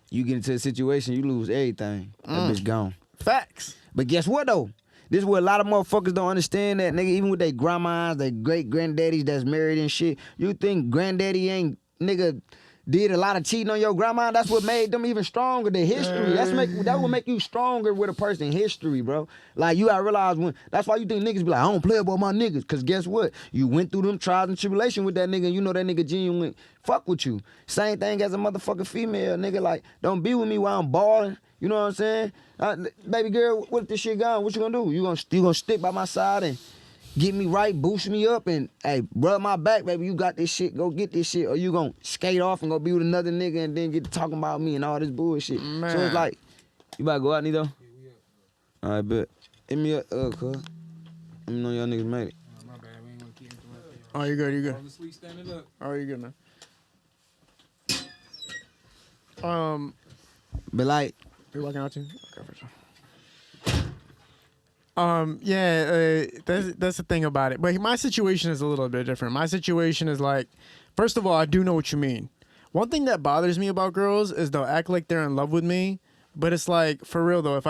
You get into a situation, you lose everything. That bitch gone. Facts. But guess what, though? This is where a lot of motherfuckers don't understand that, nigga. Even with their grandmas, their great-granddaddies that's married and shit, you think granddaddy ain't, nigga, did a lot of cheating on your grandma? That's what made them even stronger. The history. That will make you stronger with a person. History, bro. Like, you gotta realize that's why you think niggas be like, I don't play about my niggas. Because guess what? You went through them trials and tribulations with that nigga, and you know that nigga genuine fuck with you. Same thing as a motherfucking female, nigga. Like, don't be with me while I'm balling. You know what I'm saying? Baby girl, what if this shit gone? What you gonna do? You gonna stick by my side and get me right, boost me up, and hey, rub my back, baby. You got this shit. Go get this shit, or you gonna skate off and go be with another nigga and then get to talking about me and all this bullshit. Man. So it's like, you about to go out, Nito? Yeah, we up. All right, bet. Hit me up, cuz. Let me know y'all niggas made it. My bad, we ain't gonna keep interrupting. Oh, you good? You good? Fall asleep standing up. Oh, you good, man? But like, you walking out too? Okay, for sure. That's the thing about it. But my situation is a little bit different. My situation is like, first of all, I do know what you mean. One thing that bothers me about girls is they'll act like they're in love with me, but it's like, for real though, if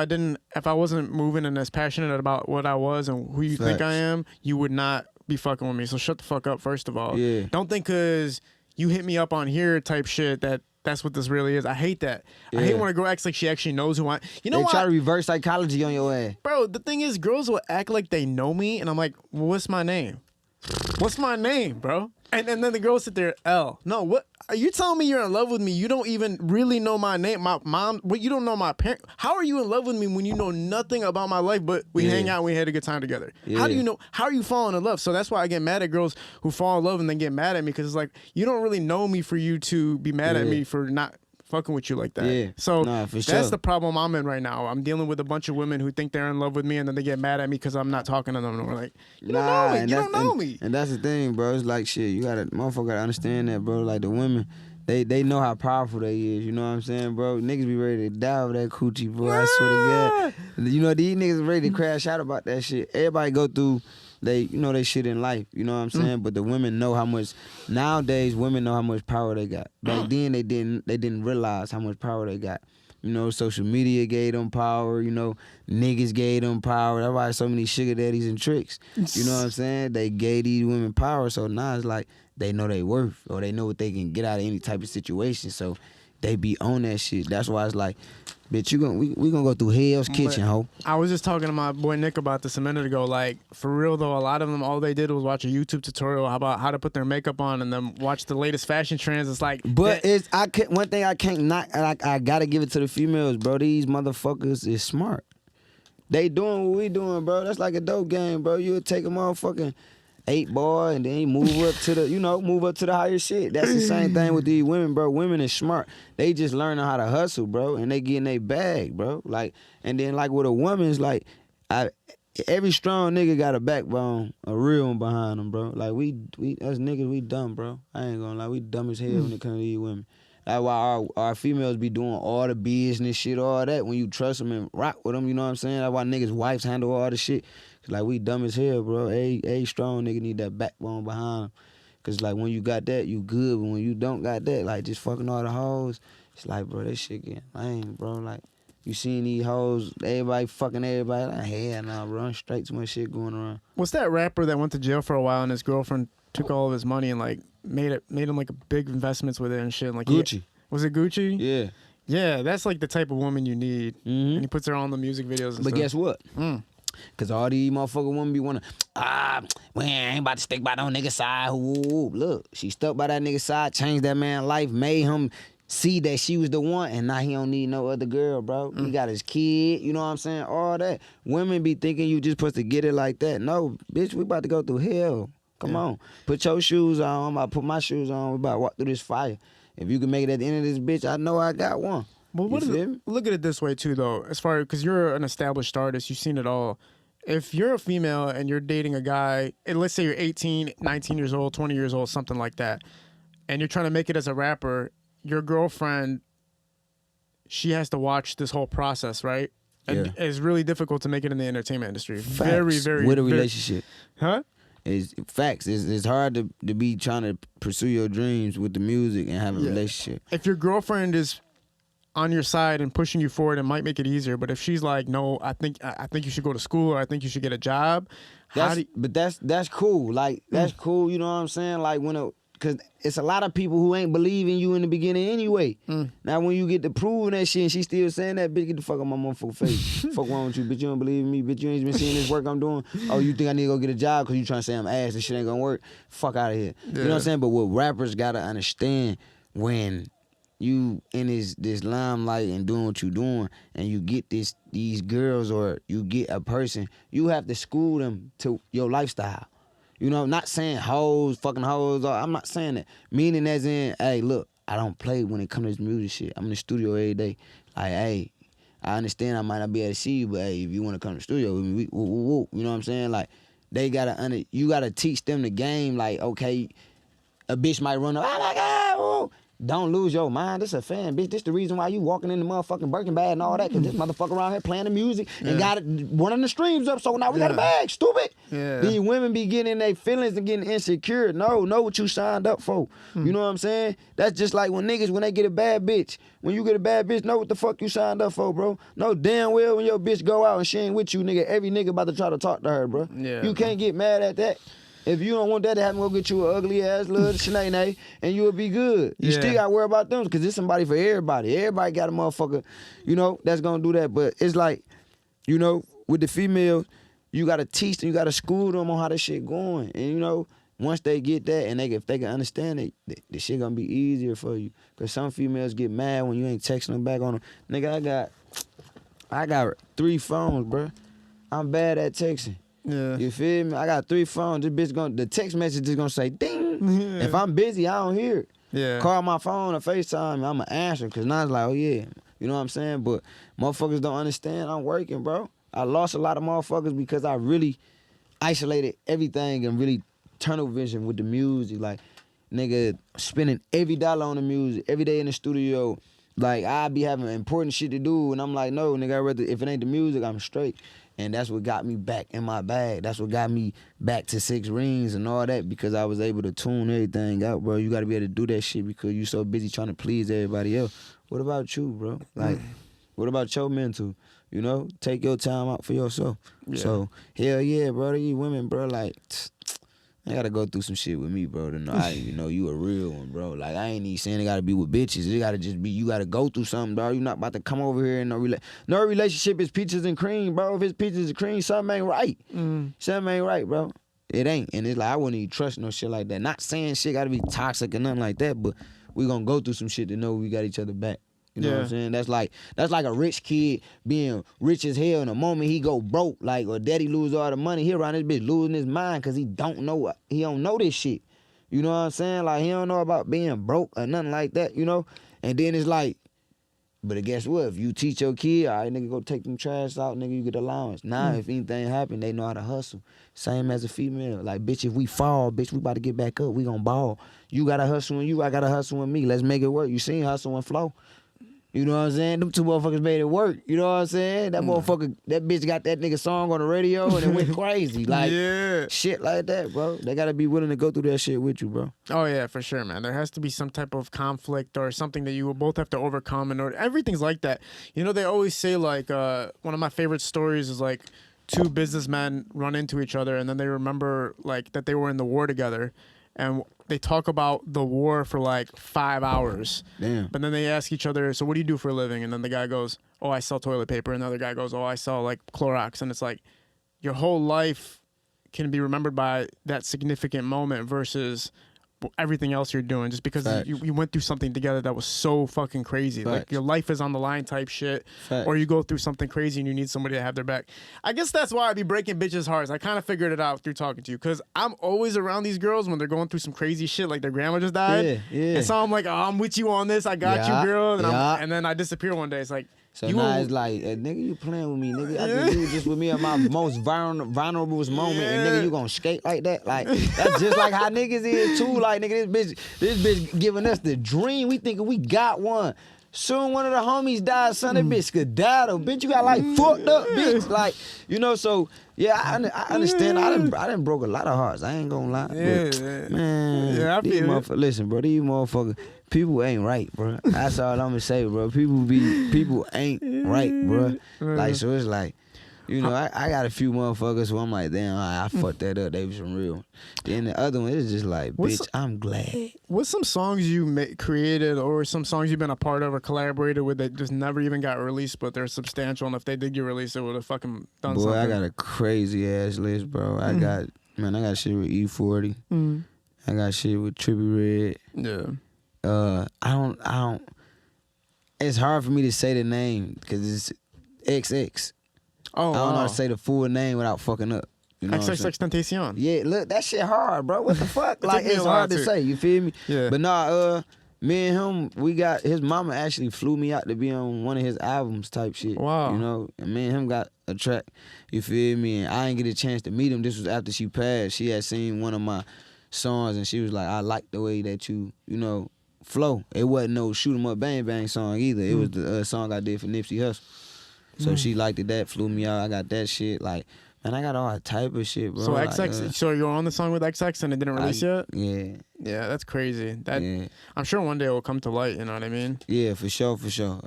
I wasn't moving and as passionate about what I was and who you think I am, you would not be fucking with me. So shut the fuck up, first of all. Yeah. Don't think because you hit me up on here type shit that's what this really is. I hate that. Yeah. I hate when a girl acts like she actually knows who I am. You know what? They try to reverse psychology on your ass. Bro, the thing is, girls will act like they know me, and I'm like, well, what's my name? What's my name, bro? And then the girls sit there, L. No, what? Are you telling me you're in love with me? You don't even really know my name. My mom, you don't know my parent. How are you in love with me when you know nothing about my life, but we hang out and we had a good time together? Yeah. How do you know? How are you falling in love? So that's why I get mad at girls who fall in love and then get mad at me, because it's like, you don't really know me for you to be mad at me for not fucking with you like that. Yeah. So Nah, for that's sure. the problem I'm in right now. I'm dealing with a bunch of women who think they're in love with me, and then they get mad at me because I'm not talking to them. And we're like, you don't know me. You don't know me. And that's the thing, bro. It's like shit. You gotta, motherfucker, gotta understand that, bro. Like the women, they know how powerful they is. You know what I'm saying, bro? Niggas be ready to die over that coochie, bro. I swear to God. You know these niggas ready to crash out about that shit. Everybody go through. They shit in life, you know what I'm saying? But the women know how much, nowadays women know how much power they got. Back then they didn't realize how much power they got. You know, social media gave them power, you know, niggas gave them power. That's why so many sugar daddies and tricks. You know what I'm saying? They gave these women power, so now it's like they know they worth, or they know what they can get out of any type of situation. So they be on that shit. That's why it's like, bitch, we gonna go through hell's kitchen, ho. I was just talking to my boy Nick about this a minute ago. Like, for real though, a lot of them, all they did was watch a YouTube tutorial about how to put their makeup on, and then watch the latest fashion trends. It's like, but one thing I can't knock, I gotta give it to the females, bro. These motherfuckers is smart. They doing what we doing, bro. That's like a dope game, bro. You'll take a motherfucking 8 ball and then move up to the higher shit. That's the same thing with these women, bro. Women is smart. They just learning how to hustle, bro, and they get in their bag, bro. Like, and then like with a woman, it's like every strong nigga got a backbone, a real one behind them, bro. Like we as niggas, we dumb, bro. I ain't gonna lie, we dumb as hell when it comes to these women. That's why our females be doing all the business shit, all that. When you trust them and rock with them, you know what I'm saying? That's why niggas' wives handle all the shit. Cause like we dumb as hell, bro. A strong nigga need that backbone behind him. Cause like when you got that, you good. But when you don't got that, like just fucking all the hoes, it's like, bro, that shit getting lame, bro. Like you seen these hoes, everybody fucking everybody. Like, hell nah, bro. I'm straight too much shit going around. what's that rapper that went to jail for a while and his girlfriend took all of his money and like made him like big investments with it and shit? Like Gucci. Was it Gucci? Yeah. Yeah, that's like the type of woman you need. Mm-hmm. And he puts her on the music videos and But stuff. guess what? Cause all these motherfucker women be wanna, we ain't about to stick by no nigga side. Look, she stuck by that nigga side, changed that man's life, made him see that she was the one, and now he don't need no other girl, bro. He got his kid, you know what I'm saying? All that. Women be thinking you just supposed to get it like that. No, bitch, we about to go through hell. Come on. Put your shoes on. I'm about to put my shoes on. We about to walk through this fire. If you can make it at the end of this bitch, I know I got one. But look at it this way too, though. As far because you're an established artist, you've seen it all. If you're a female and you're dating a guy, and let's say you're 18, 19 years old, 20 years old, something like that, and you're trying to make it as a rapper, your girlfriend, she has to watch this whole process, right? And it's really difficult to make it in the entertainment industry. Facts. Very, very. With a relationship. Huh? It's facts. It's hard to be trying to pursue your dreams with the music and have a relationship. If your girlfriend is on your side and pushing you forward, it might make it easier. But if she's like, no, I think you should go to school, or I think you should get a job. But that's cool. Like that's cool. You know what I'm saying? Like cause it's a lot of people who ain't believing you in the beginning anyway. Now when you get to proving that shit and she still saying that, bitch, get the fuck out my motherfucking face. Fuck wrong with you, bitch? You don't believe in me, bitch? You ain't been seeing this work I'm doing. Oh, you think I need to go get a job because you trying to say I'm ass and shit ain't gonna work? Fuck out of here. You know what I'm saying? But what rappers gotta understand, when you in this limelight and doing what you doing, and you get these girls, or you get a person, you have to school them to your lifestyle. You know, not saying hoes, fucking hoes. I'm not saying that. Meaning as in, hey, look, I don't play when it comes to this music shit. I'm in the studio every day. Like, hey, I understand I might not be able to see you, but hey, if you want to come to the studio with me, you know what I'm saying? Like, you gotta teach them the game. Like, okay, a bitch might run up, oh my God, woo. Don't lose your mind. This a fan, bitch. This the reason why you walking in the motherfucking Birkin bag and all that, because this motherfucker around here playing the music and got one of the streams up, so now we got a bag. Stupid. Yeah. These women be getting in their feelings and getting insecure. No, know what you signed up for. You know what I'm saying? That's just like when niggas, when they get a bad bitch. When you get a bad bitch, know what the fuck you signed up for, bro. Know damn well when your bitch go out and she ain't with you, nigga, every nigga about to try to talk to her, bro. Yeah. You can't get mad at that. If you don't want that to happen, go get you an ugly ass little shanae, and you'll be good. You still gotta worry about them, because it's somebody for everybody. Everybody got a motherfucker, you know, that's gonna do that. But it's like, you know, with the females, you gotta teach them, you gotta school them on how this shit going. And you know, once they get that, and if they can understand it, the shit gonna be easier for you. Because some females get mad when you ain't texting them back on them. Nigga, I got 3 phones, bro. I'm bad at texting. Yeah. You feel me? I got 3 phones. This bitch the text message is gonna say ding. If I'm busy, I don't hear it. Yeah. Call my phone or FaceTime, I'ma answer, cause now it's like, oh yeah, you know what I'm saying? But motherfuckers don't understand I'm working, bro. I lost a lot of motherfuckers because I really isolated everything and really tunnel vision with the music. Like, nigga, spending every dollar on the music, every day in the studio. Like, I be having important shit to do, and I'm like, no, nigga, I'd rather, if it ain't the music, I'm straight. And that's what got me back in my bag. That's what got me back to 6 rings and all that, because I was able to tune everything out, bro. You got to be able to do that shit because you so busy trying to please everybody else. What about you, bro? Like, what about your mental? You know, take your time out for yourself. Yeah. So, hell yeah, bro. These women, bro, like, I gotta go through some shit with me, bro, to know you a real one, bro. Like, I ain't even saying it gotta be with bitches. It gotta just be, you gotta go through something, dog. You not about to come over here and no relationship is peaches and cream, bro. If it's peaches and cream, something ain't right. Something ain't right, bro. It ain't. And it's like, I wouldn't even trust no shit like that. Not saying shit gotta be toxic or nothing like that, but we gonna go through some shit to know we got each other back. You know what I'm saying? That's like a rich kid being rich as hell, and the moment he go broke, like, or daddy lose all the money, he around this bitch losing his mind because he don't know this shit. You know what I'm saying? Like, he don't know about being broke or nothing like that, you know? And then it's like, but guess what? If you teach your kid, all right, nigga, go take them trash out, nigga, you get allowance. Now, if anything happen, they know how to hustle. Same as a female. Like, bitch, if we fall, bitch, we about to get back up. We gonna ball. You gotta hustle with you, I gotta hustle with me. Let's make it work. You seen hustle and flow. You know what I'm saying? Them two motherfuckers made it work. You know what I'm saying? That motherfucker, that bitch got that nigga song on the radio and it went crazy. Like, shit like that, bro. They gotta be willing to go through that shit with you, bro. Oh, yeah, for sure, man. There has to be some type of conflict or something that you will both have to overcome. And everything's like that. You know, they always say, like, one of my favorite stories is, like, 2 businessmen run into each other and then they remember, like, that they were in the war together. And they talk about the war for like 5 hours. Damn. But then they ask each other, so what do you do for a living? And then the guy goes, oh, I sell toilet paper. And the other guy goes, oh, I sell like Clorox. And it's like your whole life can be remembered by that significant moment versus everything else you're doing, just because you went through something together that was so fucking crazy. Facts. Like your life is on the line type shit. Facts. Or you go through something crazy and you need somebody to have their back. I guess that's why I be breaking bitches' hearts. I kind of figured it out through talking to you, because I'm always around these girls when they're going through some crazy shit, like their grandma just died. Yeah. And so I'm like, oh, I'm with you on this. I got you, girl. And then I disappear one day. It's like, so now it's like, nigga, you playing with me, nigga. I think you just with me at my most vulnerable moment, and nigga, you gonna skate like that? Like, that's just like how niggas is too. Like, nigga, this bitch giving us the dream. We thinking we got one. Soon one of the homies died, son. That bitch skedaddle. Bitch, you got like fucked up, bitch. Like, you know, so yeah, I understand. I done broke a lot of hearts. I ain't gonna lie. But, man, I these feel motherfuckers, listen, bro, these motherfuckers, people ain't right, bro. That's all I'm gonna say, bro. People ain't right, bro. Like, so it's like, you know, I got a few motherfuckers who I'm like, damn, I fucked that up. They was some real. Then the other one is just like, bitch, I'm glad. What's some songs you created or some songs you've been a part of or collaborated with that just never even got released, but they're substantial, and if they did get released, it would have fucking done something? Boy, I got a crazy ass list, bro. I got shit with E40. I got shit with Trippie Redd. Yeah. I don't. It's hard for me to say the name because it's XX. Oh, I don't know how to say the full name without fucking up. You know XXX Tentatcion. Yeah, look, that shit hard, bro. What the fuck? Like, it's hard to say. You feel me? Yeah. But nah, me and him, his mama actually flew me out to be on one of his albums type shit. Wow. You know, and me and him got a track. You feel me? And I didn't get a chance to meet him. This was after she passed. She had seen one of my songs and she was like, I like the way that you know, flow. It wasn't no Shoot 'em Up Bang Bang song either. It was the song I did for Nipsey Hussle. So she liked it, that flew me out. I got that shit. Like, man, I got all type of shit, bro. So like, XX, so you're on the song with XX and it didn't release yet? Yeah. Yeah, that's crazy. Yeah. I'm sure one day it will come to light, you know what I mean? Yeah, for sure.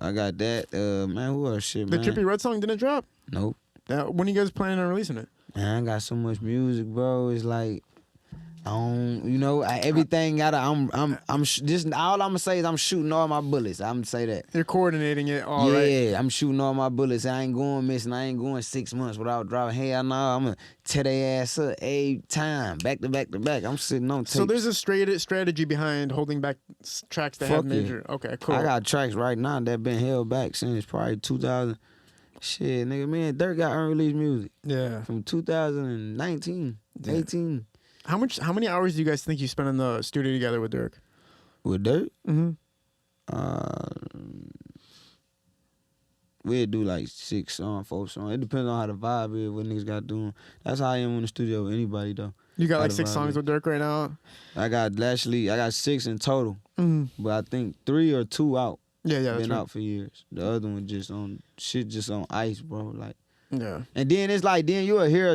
I got that. Man, who else shit, man? The Trippie Redd song didn't drop? Nope. When are you guys planning on releasing it? Man, I got so much music, bro. It's like, you know, everything gotta. Just all I'm gonna say is I'm shooting all my bullets. I'm gonna say that. You're coordinating it all, right? Yeah, I'm shooting all my bullets. I ain't going missing. I ain't going 6 months without dropping. Hell no, I'm gonna tear their ass up every time, back to back to back. I'm sitting on tape. So there's a strategy behind holding back tracks that have major. Yeah. Okay, cool. I got tracks right now that been held back since probably 2000. Shit, nigga, me and Dirk got unreleased music. Yeah. From 2019, 18. How many hours do you guys think you spent in the studio together with Dirk? With Dirt, Mm-hmm. we'll do like 6 songs, 4 songs. It depends on how the vibe is, what niggas got doing. That's how I am in the studio with anybody though. You got How like the 6 vibe songs is. with Dirk right now. I got 6 in total, Mm-hmm. but I think 3 or 2 out. Yeah, that's Been right. out for years. The other one just on ice, bro. Like, Yeah. and then it's like then you'll hear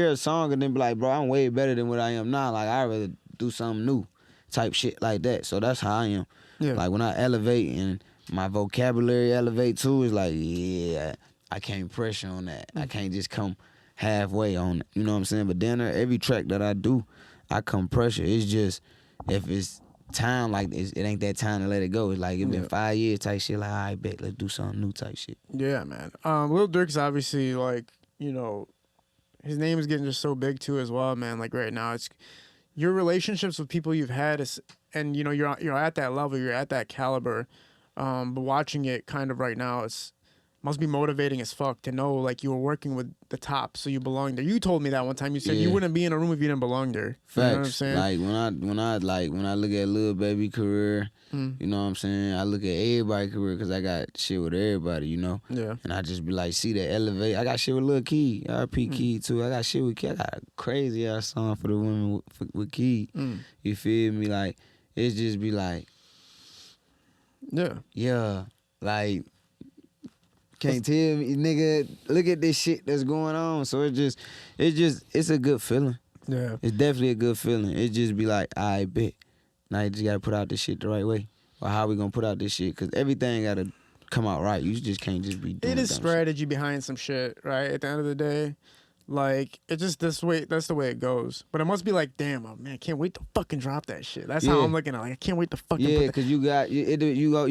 a song and then be like, bro, I'm way better than what I am now. Like I'd rather do something new, type shit like that. So that's how I am. Yeah. Like when I elevate and my vocabulary elevate too, it's like, yeah, I can't pressure on that. I can't just come halfway on it. You know what I'm saying? But then every track that I do, I come pressure. It's just if it's time, like it ain't that time to let it go. It's like it been 5 years type shit. Like, I bet let's do something new type shit. Yeah, man. Lil Durk's obviously like, you know, his name is getting just so big too as well, man. Like right now, it's your relationships with people you've had is, and you know, you're at that level, you're at that caliber. But watching it kind of right now, it's must be motivating as fuck to know like you were working with the top, so you belong there. You told me that one time. You said you wouldn't be in a room if you didn't belong there. Facts. You know what I'm saying? Like when I look at Lil Baby career, you know what I'm saying? I look at everybody's career because I got shit with everybody, you know? Yeah. And I just be like, see the elevate. I got shit with Lil Key, RP Key too. I got shit with Key. I got a crazy ass song for the women with Key. You feel me? Like, it's just be like, yeah, like, can't tell me, nigga, look at this shit that's going on. So it's a good feeling. Yeah. It's definitely a good feeling. It just be like, I bet. Now you just gotta put out this shit the right way. Or how we gonna put out this shit? Cause everything gotta come out right. You just can't just be doing It is dumb strategy behind some shit, right? At the end of the day, like it's just this way. That's the way it goes. But it must be like, damn, oh, man, can't wait to fucking drop that shit. That's how I'm looking at it. Like, I can't wait to fucking. Yeah, put that. cause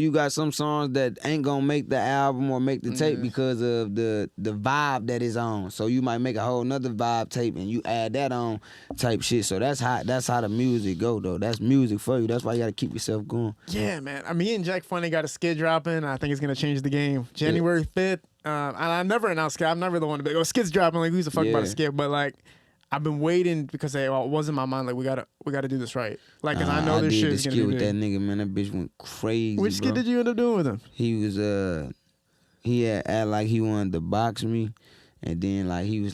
you got some songs that ain't gonna make the album or make the tape because of the vibe that is on. So you might make a whole nother vibe tape and you add that on type shit. So that's how the music go though. That's music for you. That's why you gotta keep yourself going. Yeah, man. Me and Jack Funny got a skid dropping. I think it's gonna change the game. January 5th. And I've never announced skid. I'm never the one to be like, oh, skid's dropping. Like, who's the fuck about a skid? But like, I've been waiting because it was in my mind. Like, we gotta do this right. Like, cause I know this shit is gonna be with big. that nigga, man. That bitch went crazy. Which skid did you end up doing with him? He was he had act like he wanted to box me, and then like he was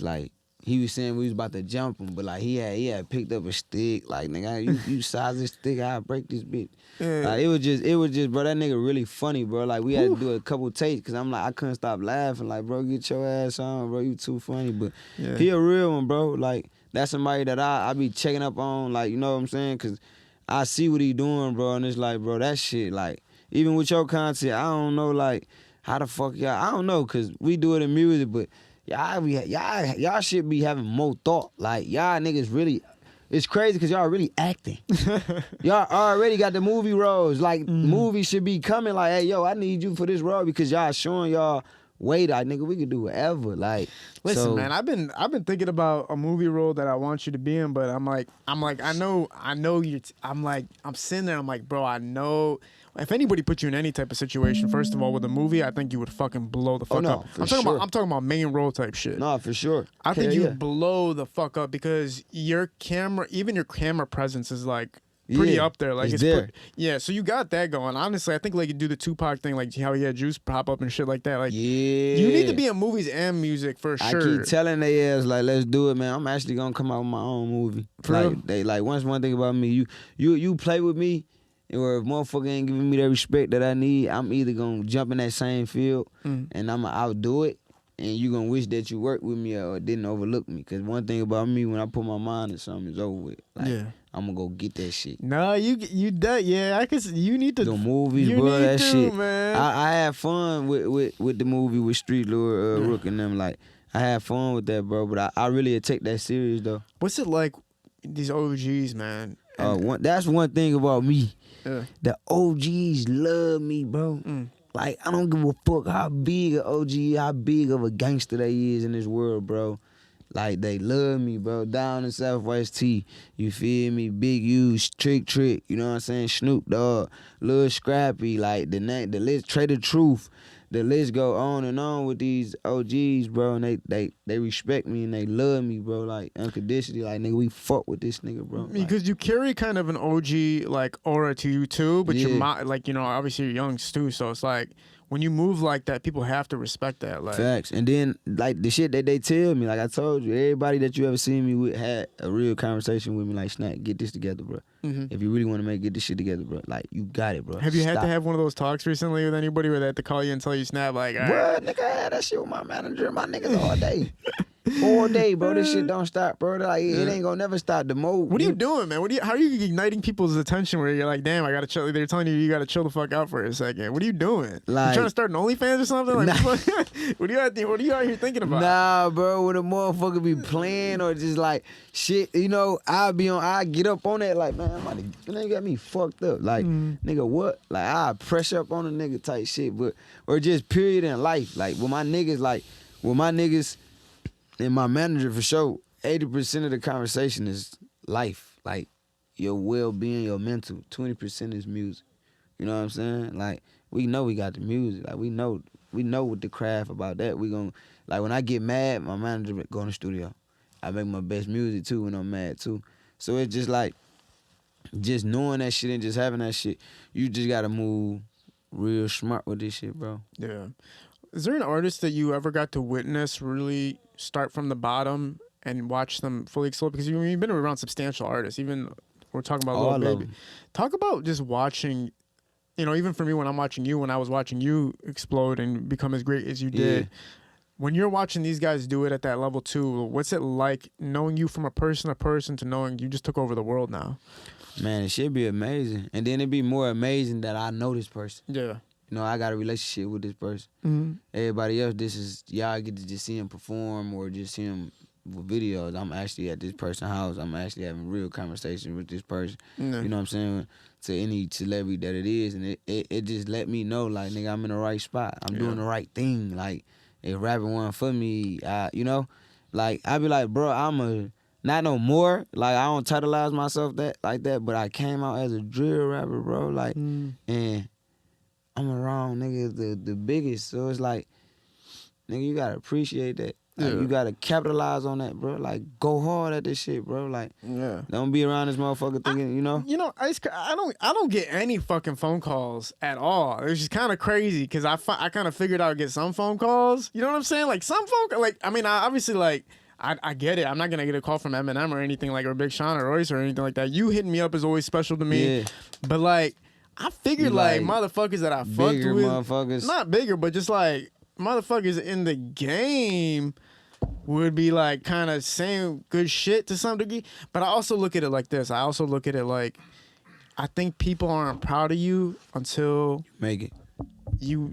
saying we was about to jump him, but like he had picked up a stick. Like, nigga, you size this stick, I'll break this bitch. Yeah. Like, it was just, bro, that nigga really funny, bro. Like, we had to do a couple takes, cause I'm like, I couldn't stop laughing. Like, bro, get your ass on, bro. You too funny. But he a real one, bro. Like, that's somebody that I be checking up on, like, you know what I'm saying? Cause I see what he doing, bro, and it's like, bro, that shit, like, even with your content, I don't know, like, how the fuck y'all, I don't know, cause we do it in music, but y'all should be having more thought. Like, y'all niggas really, it's crazy because y'all really acting. Y'all already got the movie roles. Like, movies should be coming like, hey, yo, I need you for this role because y'all showing y'all, wait, nigga, we could do whatever. Like, listen, man, I've been thinking about a movie role that I want you to be in, but I'm like, I know you. I'm sitting there. I'm like, bro, I know. If anybody put you in any type of situation, first of all, with a movie, I think you would fucking blow the fuck up. I'm talking about main role type shit. No, for sure. I think you would blow the fuck up because your camera presence is like pretty up there. Like it's there. So you got that going. Honestly, I think like you do the Tupac thing, like how he had Juice pop up and shit like that. Like, you need to be in movies and music for sure. I keep telling they ass like, let's do it, man. I'm actually gonna come out with my own movie. One thing about me, you play with me, or if motherfucker ain't giving me the respect that I need, I'm either gonna jump in that same field and I'm gonna outdo it, and you gonna wish that you worked with me or didn't overlook me. Cause one thing about me, when I put my mind to something, it's over with. Like, I'm gonna go get that shit. No, you I guess you need to. The movies, bro, that shit. Man. I had fun with the movie with Street Lord, Rook and them. Like, I had fun with that, bro. But I really take that serious though. What's it like, these OGs, man? That's one thing about me. The OGs love me, bro. Like, I don't give a fuck how big an OG is, how big of a gangster they is in this world, bro. Like, they love me, bro. Down in Southwest T, you feel me? Big U, Trick, you know what I'm saying? Snoop Dogg, Lil Scrappy, like the list, Trader Truth. the list go on and on with these OGs, bro, and they respect me and they love me, bro, like unconditionally. Like, nigga, we fuck with this nigga, bro. Because you carry kind of an OG like aura to you too, but you're like, you know, obviously you're young too, so it's like when you move like that, people have to respect that. Like, facts. And then like the shit that they tell me, like I told you, everybody that you ever seen me with had a real conversation with me, like, Snack, get this together, bro. If you really want to get this shit together, bro, like, you got it, bro. Have you had to have one of those talks recently with anybody where they had to call you and tell you, Snap, like, all right. What, nigga, I had that shit with my manager and my niggas all day. All day, bro. This shit don't stop, bro. Like, it ain't gonna never stop. The mode. What are you doing, man? How are you igniting people's attention where you're like, damn, I gotta chill? They're telling you gotta chill the fuck out for a second. What are you doing? Like, you trying to start an OnlyFans or something? Like, nah. what are you out here thinking about? Nah, bro. When a motherfucker be playing or just like shit, you know, I get up on that like, man, my nigga got me fucked up. Like, nigga, what? Like, I press up on a nigga type shit, but or just period in life. Like with my niggas and my manager for sure, 80% of the conversation is life. Like your well-being, your mental. 20% is music. You know what I'm saying? Like, we know we got the music. Like, we know what the craft about that. We gon' like, when I get mad, my manager go in the studio. I make my best music too when I'm mad too. So it's just like, just knowing that shit and just having that shit, you just gotta move real smart with this shit, bro. Yeah. Is there an artist that you ever got to witness really start from the bottom and watch them fully explode? Because you've been around substantial artists. Even we're talking about All Lil of Baby. them. Talk about just watching, you know, even for me when I'm watching you, when I was watching you explode and become as great as you did. When you're watching these guys do it at that level too, what's it like knowing you from a person to person to knowing you just took over the world now? Man, it should be amazing. And then it'd be more amazing that I know this person. Yeah. You know, I got a relationship with this person. Everybody else, y'all get to just see him perform or just see him with videos. I'm actually at this person's house. I'm actually having real conversations with this person. You know what I'm saying? To any celebrity that it is. And it just let me know, like, nigga, I'm in the right spot. I'm doing the right thing. Like, if rapping wasn't for me, you know? Like, I be like, bro, not no more. Like, I don't titleize myself like that, but I came out as a drill rapper, bro. Like, and I'm around, nigga, the biggest. So it's like, nigga, you gotta appreciate that. Like, you gotta capitalize on that, bro. Like, go hard at this shit, bro. Like, don't be around this motherfucker thinking, you know. You know, I don't get any fucking phone calls at all. It's just kind of crazy because I kind of figured I'd get some phone calls. You know what I'm saying? Like some phone, like, I mean, I obviously, like, I get it. I'm not gonna get a call from Eminem or anything like, or Big Sean or Royce or anything like that. You hitting me up is always special to me. But like, I figured like motherfuckers that I fucked with, motherfuckers, not bigger, but just like motherfuckers in the game would be like kind of saying good shit to some degree. But I also look at it like this. I also look at it like, I think people aren't proud of you until make it. You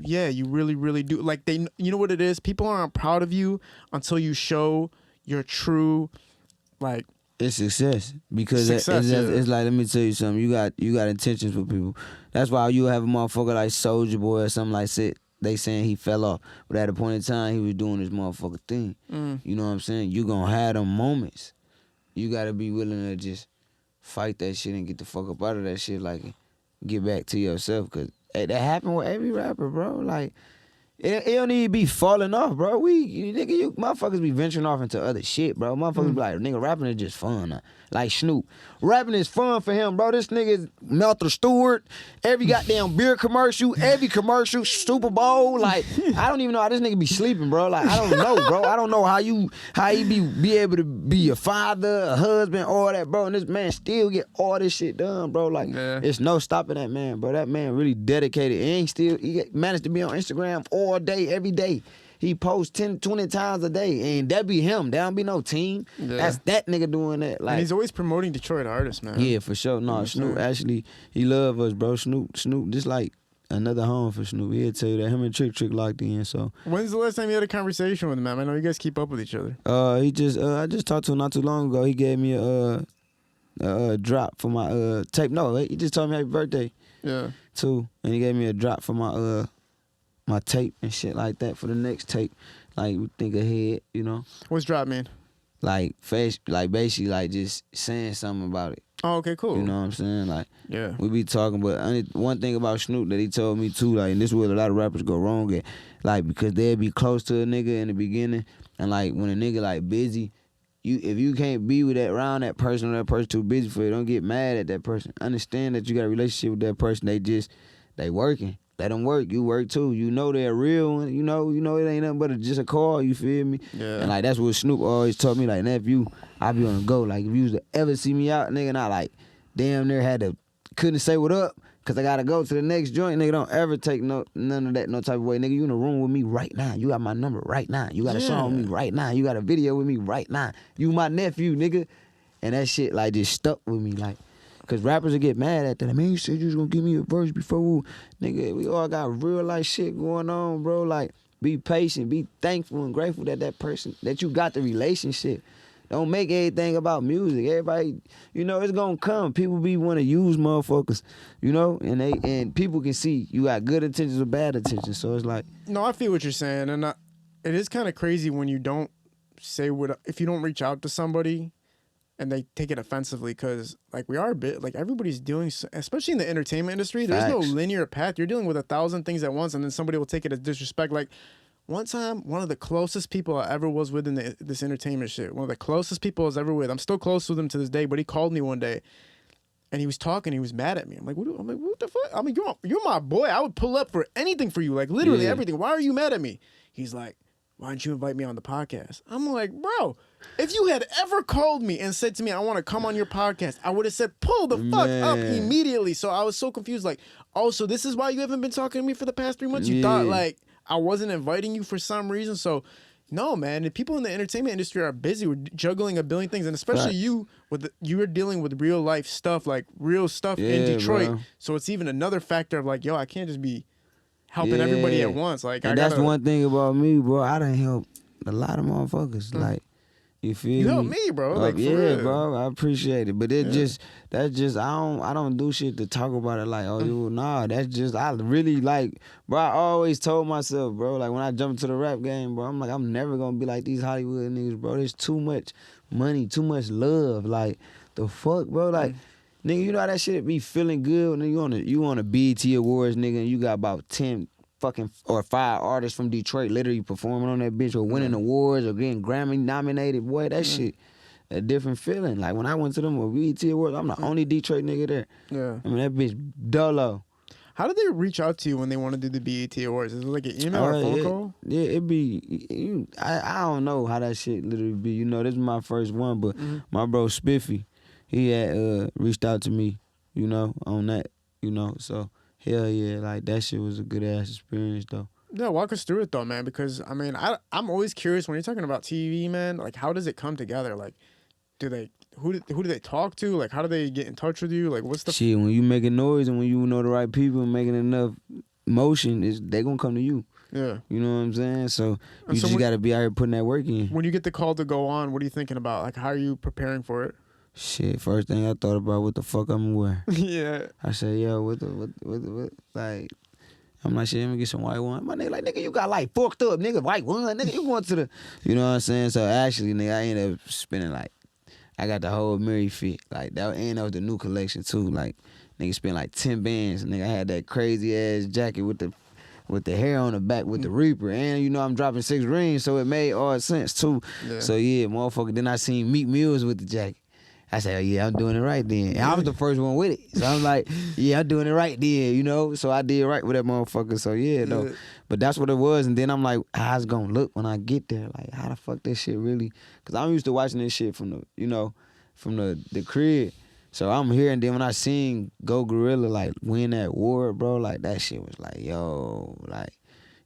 really, really do. Like, you know what it is? People aren't proud of you until you show your true, like, it's success. Because it's like, let me tell you something. You got intentions with people. That's why you have a motherfucker like Soulja Boy or something like that. They saying he fell off, but at a point in time he was doing his motherfucker thing. You know what I'm saying? You gonna have them moments. You gotta be willing to just fight that shit and get the fuck up out of that shit. Like, get back to yourself, cause that happened with every rapper, bro. Like, it don't need to be falling off, bro. You motherfuckers be venturing off into other shit, bro. Motherfuckers be like, nigga, rapping is just fun. Like Snoop. Rapping is fun for him, bro. This nigga is Melter Stewart. Every goddamn beer commercial, every commercial, Super Bowl. Like, I don't even know how this nigga be sleeping, bro. Like, I don't know, bro. I don't know how he be able to be a father, a husband, all that, bro. And this man still get all this shit done, bro. Like, it's no stopping that man, bro. That man really dedicated. He managed to be on Instagram all day, every day. He posts 10, 20 times a day, and that be him. There don't be no team. That's that nigga doing that. Like, and he's always promoting Detroit artists, man. Yeah, for sure. No, Snoop actually, he love us, bro. Snoop, just like another home for Snoop. He'll tell you that. Him and Trick locked in. So when's the last time you had a conversation with him, man? I know you guys keep up with each other. I just talked to him not too long ago. He gave me a drop for my tape. No, he just told me happy birthday. Yeah. Too, and he gave me a drop for my tape and shit like that for the next tape. Like, we think ahead, you know. What's drop mean? Like, basically, like, just saying something about it. Oh, okay, cool. You know what I'm saying? Like, Yeah. we be talking, but one thing about Snoop that he told me too, like, and this is where a lot of rappers go wrong at, like, because they'll be close to a nigga in the beginning, and like when a nigga like busy, if you can't be with that around that person or that person too busy for you, don't get mad at that person. Understand that you got a relationship with that person. They working. Let them work. You work too. You know they're real. You know it ain't nothing but just a call. You feel me? Yeah. And like that's what Snoop always taught me. Like, nephew, I be on the go. Like if you was to ever see me out, nigga, and I like damn near couldn't say what up because I gotta go to the next joint. Nigga, don't ever take none of that no type of way. Nigga, you in the room with me right now. You got my number right now. You got a song with me right now. You got a video with me right now. You my nephew, nigga. And that shit like just stuck with me. Like, cause rappers will get mad at that. Man, you said you was gonna give me a verse before. Nigga, we all got real life shit going on, bro. Like, be patient, be thankful and grateful that you got the relationship. Don't make everything about music. Everybody, it's gonna come. People be wanna use motherfuckers, and people can see you got good intentions or bad intentions. So it's like, No, I feel what you're saying, and it is kind of crazy when you don't say if you don't reach out to somebody and they take it offensively, because like we are a bit like everybody's doing, especially in the entertainment industry. There's no linear path. You're dealing with 1,000 things at once, and then somebody will take it as disrespect. Like one time, one of the closest people I ever was with in this entertainment shit, one of the closest people I was ever with. I'm still close with him to this day, but he called me one day, and he was talking. He was mad at me. I'm like, what the fuck? I mean, you're my boy. I would pull up for anything for you, like literally everything. Why are you mad at me? He's like, why didn't you invite me on the podcast? I'm like, bro, if you had ever called me and said to me, I want to come on your podcast, I would have said, pull the fuck up immediately. So I was so confused. Like, oh, so this is why you haven't been talking to me for the past 3 months? You thought like I wasn't inviting you for some reason? So no, man. The people in the entertainment industry are busy with juggling a billion things, and especially you are dealing with real life stuff, like real stuff in Detroit. Bro. So it's even another factor of like, yo, I can't just be helping everybody at once. Like, and that's one thing about me, bro. I done helped a lot of motherfuckers. Like, you feel me? You helped me, bro. Like, for real. Bro. I appreciate it. But that's just I don't do shit to talk about it like, that's just I really like, bro. I always told myself, bro, like when I jumped into the rap game, bro, I'm like, I'm never gonna be like these Hollywood niggas, bro. There's too much money, too much love. Like, the fuck, bro? Like, nigga, you know how that shit be feeling good when you on a BET Awards, nigga, and you got about 10 fucking or 5 artists from Detroit literally performing on that bitch or winning awards or getting Grammy nominated. Boy, that shit a different feeling. Like when I went to them BET Awards, I'm the only Detroit nigga there. Yeah. I mean, that bitch dolo. How did they reach out to you when they want to do the BET Awards? Is it like an email or a phone call? Yeah, it be. I don't know how that shit literally be. This is my first one, but my bro Spiffy, he had reached out to me, on that, so hell yeah, like that shit was a good ass experience though. Yeah, walk us through it though, man, because I mean, I'm always curious when you're talking about TV, man, like how does it come together? Like, who do they talk to? Like, how do they get in touch with you? Like, what's the shit, when you making noise and when you know the right people and making enough motion, they gonna come to you. Yeah. You know what I'm saying? So you just gotta be out here putting that work in. When you get the call to go on, what are you thinking about? Like, how are you preparing for it? Shit, first thing I thought about, what the fuck I'm wearing. Yeah. I said, yo, what, like, I'm like, shit, let me get some white one. My nigga, like, nigga, you got like forked up, nigga, white one, nigga, you going to the, you know what I'm saying? So actually, nigga, I ended up spending like, I got the whole Mary fit, like, that was the new collection too, like, nigga spent like 10 bands, nigga, I had that crazy ass jacket with the hair on the back with the Reaper, and I'm dropping 6 rings, so it made all sense too. Yeah. So yeah, motherfucker, then I seen Meek Mills with the jacket. I said, oh, yeah, I'm doing it right then. And I was the first one with it. So I'm like, yeah, I'm doing it right then, So I did right with that motherfucker. So yeah, though. But that's what it was. And then I'm like, how's it gonna look when I get there? Like, how the fuck this shit really? Because I'm used to watching this shit from the crib. So I'm here, and then when I seen Go Gorilla, like, win that award, bro, like, that shit was like, yo, like,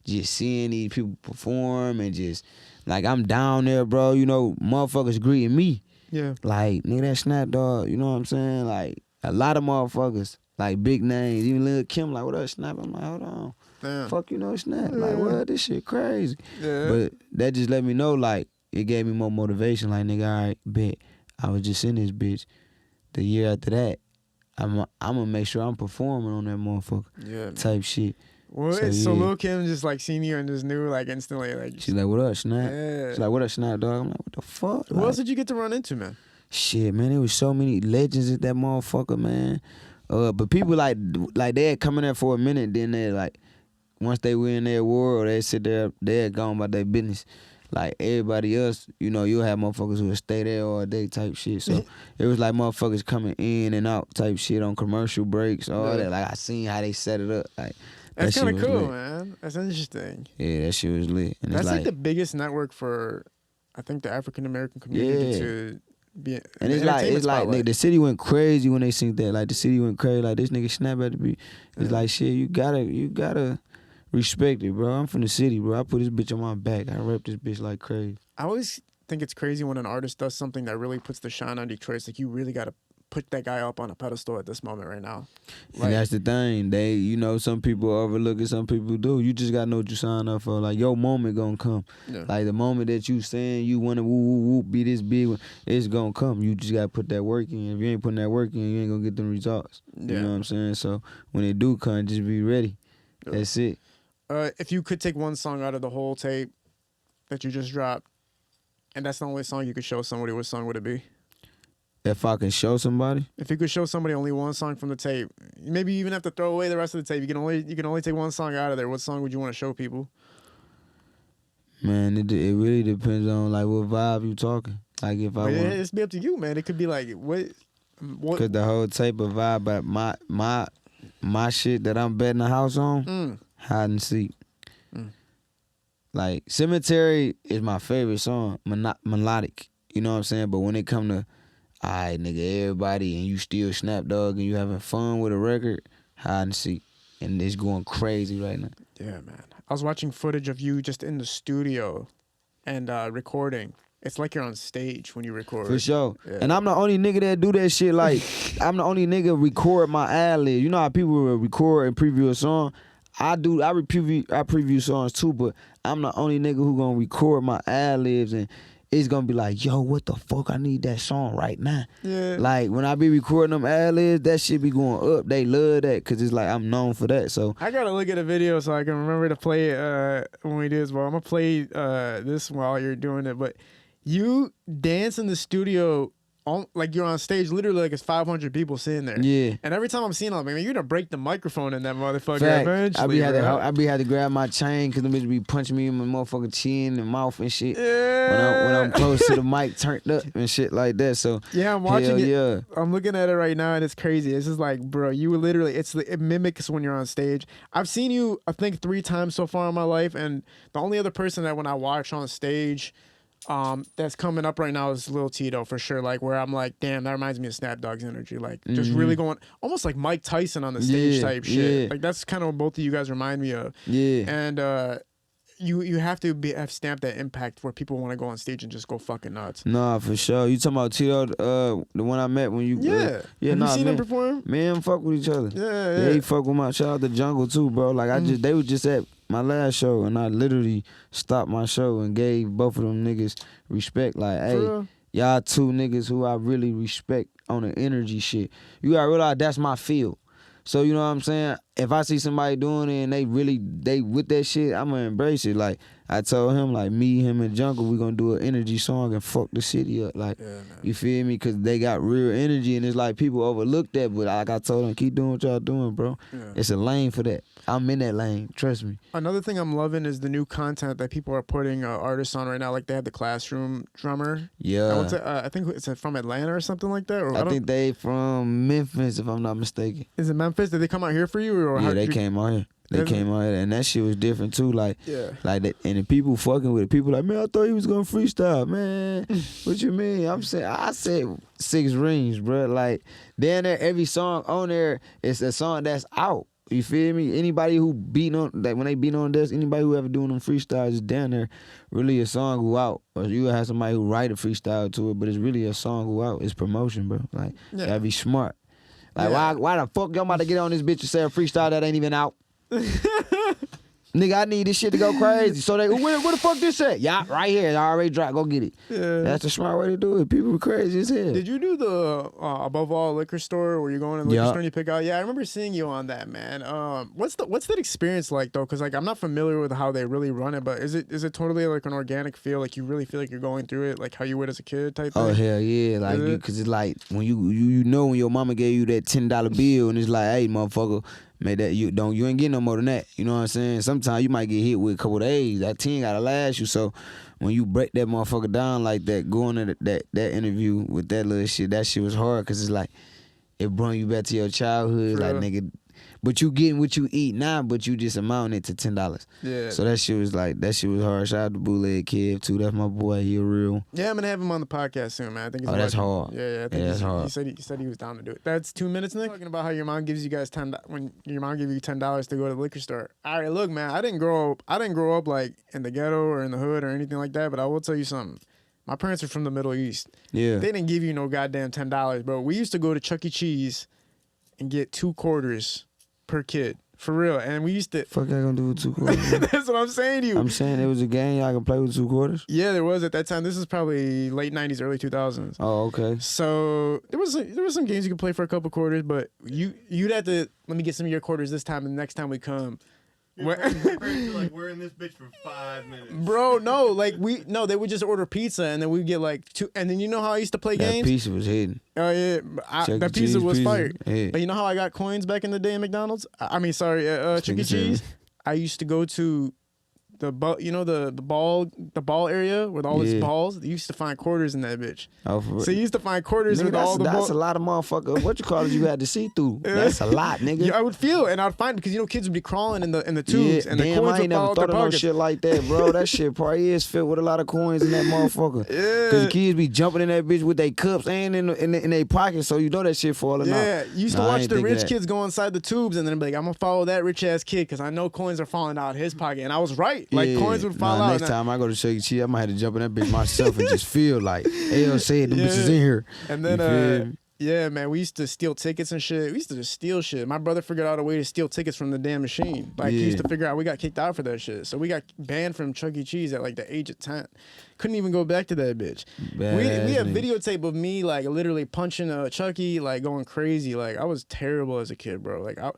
just seeing these people perform and just, like, I'm down there, bro, motherfuckers greeting me. Yeah. Like, nigga, that Snap Dog, you know what I'm saying? Like, a lot of motherfuckers, like, big names, even Lil Kim, like, what up, Snap? I'm like, hold on. Damn. Fuck, Snap. Yeah. Like, what? This shit crazy. Yeah. But that just let me know, like, it gave me more motivation. Like, nigga, all right, bet. I was just in this bitch. The year after that, I'm gonna make sure I'm performing on that motherfucker. Yeah. Type shit. Well, so Lil Kim just like seen you and just knew like instantly like. She's like, what up, Snap? Yeah. She's like, what up, Snap, dog? I'm like, what the fuck? Who else did you get to run into, man? shit, man, there was so many legends at that motherfucker, man. But people like they had come in there for a minute, then they like once they win their war or they sit there, they had gone about their business. Like everybody else, you know, you'll have motherfuckers who will stay there all day type shit. So it was like motherfuckers coming in and out type shit on commercial breaks, all that. Like I seen how they set it up. Like That's that kind shit of was cool, lit. man. That's interesting. Yeah, that shit was lit. And That's it's like the biggest network for, I think, the African American community to be. And it's like nigga, the city went crazy when they seen that. Like the city went crazy. Like this nigga snap at the beat. It's like shit. You gotta respect it, bro. I'm from the city, bro. I put this bitch on my back. I rep this bitch like crazy. I always think it's crazy when an artist does something that really puts the shine on Detroit. It's like you really gotta put that guy up on a pedestal at this moment right now. Like, and that's the thing. They, you know, some people overlook it, some people do. You just gotta know what you sign up for. Like your moment gonna come. Yeah. Like the moment that you saying you wanna woo woo woo be this big, it's gonna come. You just gotta put that work in. If you ain't putting that work in, you ain't gonna get them results. Yeah. You know what I'm saying? So when they do come, just be ready. Yeah. That's it. If you could take one song out of the whole tape that you just dropped, and that's the only song you could show somebody, what song would it be? If I can show somebody? If you could show somebody only one song from the tape, maybe you even have to throw away the rest of the tape. You can only take one song out of there. What song would you want to show people? Man, it really depends on like what vibe you talking. Like if I want, it's be up to you, man. It could be like what? Cause the whole tape of vibe, but my shit that I'm betting the house on, hide and seek. Like Cemetery is my favorite song, melodic. You know what I'm saying? But when it come to, alright, nigga, everybody, and you still Snap Dogg and you having fun with a record, hide and seek, and it's going crazy right now. Yeah, man. I was watching footage of you just in the studio and recording. It's like you're on stage when you record. For sure. Yeah. And I'm the only nigga that do that shit. Like, I'm the only nigga record my ad-lib. You know how people will record and preview a song? I preview songs too, but I'm the only nigga who gonna record my ad-libs and it's gonna be like, yo, what the fuck? I need that song right now. Yeah. Like, when I be recording them ad-libs, that shit be going up. They love that because it's like, I'm known for that. So I gotta look at a video so I can remember to play it when we do this. Well, I'm gonna play this while you're doing it, but you dance in the studio like you're on stage, literally like it's 500 people sitting there. Yeah. And every time I'm seeing them, you're gonna break the microphone in that motherfucker eventually. I be had to grab my chain because them bitches be punching me in my motherfucking chin and mouth and shit. Yeah. When I'm close to the mic turned up and shit like that. So yeah, I'm watching it. Yeah. I'm looking at it right now and it's crazy. It's just like, bro, you were literally, it mimics when you're on stage. I've seen you, I think 3 times so far in my life, and the only other person that when I watch on stage that's coming up right now is Lil Tito for sure. Like where I'm like, damn, that reminds me of Snap Dogg's energy. Like just really going almost like Mike Tyson on the stage type shit. Like that's kind of what both of you guys remind me of. Yeah. And you have to have stamped that impact where people want to go on stage and just go fucking nuts. Nah, for sure. You talking about Tito, the one I met when you have you seen him perform? Me and him fuck with each other. Yeah, he fuck with my shout out to Jungle too, bro. Like they was just at my last show and I literally stopped my show and gave both of them niggas respect. Like, hey, y'all 2 niggas who I really respect on the energy shit. You gotta realize that's my field. So you know what I'm saying? If I see somebody doing it and they with that shit, I'm gonna embrace it. Like I told him, like me, him, and Jungle, we gonna do an energy song and fuck the city up. Like, you feel me? Cause they got real energy and it's like people overlook that. But like I told them, keep doing what y'all doing, bro. Yeah. It's a lane for that. I'm in that lane. Trust me. Another thing I'm loving is the new content that people are putting artists on right now. Like they have the Classroom drummer. Yeah. I think it's from Atlanta or something like that. Or I think they from Memphis, if I'm not mistaken. Is it Memphis? Did they come out here for you? Or yeah, they came out here. They came out here, and that shit was different too. Like, like that, and the people fucking with it. People like, man, I thought he was gonna freestyle, man. What you mean? I said 6 rings, bro. Like, down there, every song on there is a song that's out. You feel me? Anybody who beat on, like when they beat on this, anybody who ever doing them freestyles is down there, really a song who out. Or you have somebody who write a freestyle to it, but it's really a song who out. It's promotion, bro. Like, you gotta be smart. Like, why the fuck y'all about to get on this bitch and say a freestyle that ain't even out? Nigga, I need this shit to go crazy. So they, where the fuck this at? Yeah, right here. I already dropped. Go get it. Yeah. That's the smart way to do it. People are crazy as hell. Did you do the above all liquor store where you go in the liquor store and you pick out? Yeah, I remember seeing you on that, man. What's that experience like though? Because like I'm not familiar with how they really run it, but is it totally like an organic feel? Like you really feel like you're going through it, like how you would as a kid type thing? Oh hell yeah, like because it's like when you know when your mama gave you that $10 bill and it's like, hey motherfucker. Made that you ain't getting no more than that. You know what I'm saying? Sometimes you might get hit with a couple of days. That 10 gotta last you. So when you break that motherfucker down like that, going to that interview with that little shit, that shit was hard because it's like it brought you back to your childhood. Like nigga, but you getting what you eat now, but you just amounting it to $10. Yeah. So that shit was hard. Shout out to Bootleg Kev too. That's my boy. He a real. Yeah, I'm gonna have him on the podcast soon, man. I think. That's hard. Yeah, I think that's hard. He said he was down to do it. That's 2 minutes, Nick. Talking about how your mom gives you guys when your mom gives you $10 to go to the liquor store. All right, look, man. I didn't grow up like in the ghetto or in the hood or anything like that. But I will tell you something. My parents are from the Middle East. Yeah. They didn't give you no goddamn $10, bro. We used to go to Chuck E. Cheese and get 2 quarters per kid. For real. And we used to... Fuck I gonna do with 2 quarters? That's what I'm saying to you. I'm saying there was a game y'all could play with 2 quarters? Yeah, there was at that time. This is probably late 90s, early 2000s. Oh, okay. So there was some games you could play for a couple quarters, but you'd have to, let me get some of your quarters this time, and the next time we come... Like, we're in this bitch for 5 minutes. Bro, no, like they would just order pizza and then we'd get like 2, and then you know how I used to play games? That pizza was hidden. Oh yeah, that pizza was fired. Yeah. But you know how I got coins back in the day at McDonald's? Chuck E. Cheese. I used to go to the ball area with all these balls. You used to find quarters in that bitch. Oh, so you used to find quarters with all the balls. That's a lot of motherfucker. What you call it? You had to see through. That's a lot, nigga. Yeah, I would feel and I'd find because kids would be crawling in the tubes and the coins I ain't would fall never out their thought of no pockets. shit like that, bro. That shit probably is filled with a lot of coins in that motherfucker. Yeah. Cause the kids be jumping in that bitch with their cups and in their pockets, so you know that shit falling out. Yeah, you used to watch the rich kids go inside the tubes and then be like, I'm gonna follow that rich ass kid because I know coins are falling out of his pocket, and I was right. Like coins would fall out. Next time I go to Chuck E. Cheese, I might have to jump in that bitch myself and just feel like, L said them bitches in here. And then, yeah, man, we used to steal tickets and shit. We used to just steal shit. My brother figured out a way to steal tickets from the damn machine. Like, he used to figure out, we got kicked out for that shit. So we got banned from Chuck E. Cheese at like the age of 10. Couldn't even go back to that bitch. We have videotape of me like literally punching a Chucky, like going crazy. Like I was terrible as a kid, bro. Like I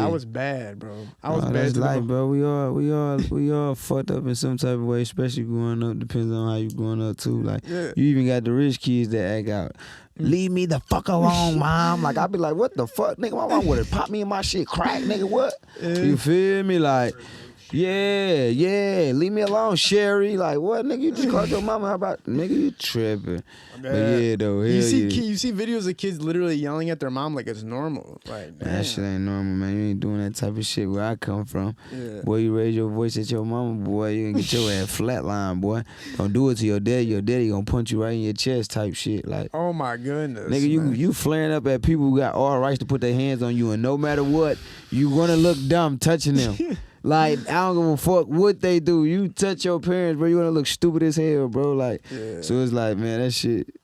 was bad, bro. I was bad. That's life, bro. We all fucked up in some type of way, especially growing up. Depends on how you growing up too. Like you even got the rich kids that act out. Leave me the fuck alone, mom. Like I be like, what the fuck, nigga? My mom would have popped me in my shit, crack, nigga. What? You feel me? Like. Yeah, leave me alone, Sherry. Like, what, nigga? You just called your mama. How about, nigga, you tripping. But yeah, though. You see videos of kids literally yelling at their mom like it's normal. Like, damn. That shit ain't normal, man. You ain't doing that type of shit where I come from. Yeah. Boy, you raise your voice at your mama, boy, you gonna get your ass flatline, boy. Don't do it to your daddy. Your daddy gonna punch you right in your chest type shit. Like, oh my goodness. Nigga, you flaring up at people who got all rights to put their hands on you, and no matter what, you gonna look dumb touching them. Like, I don't give a fuck what they do. You touch your parents, bro, you gonna look stupid as hell, bro. Like, so it's like, man, that shit,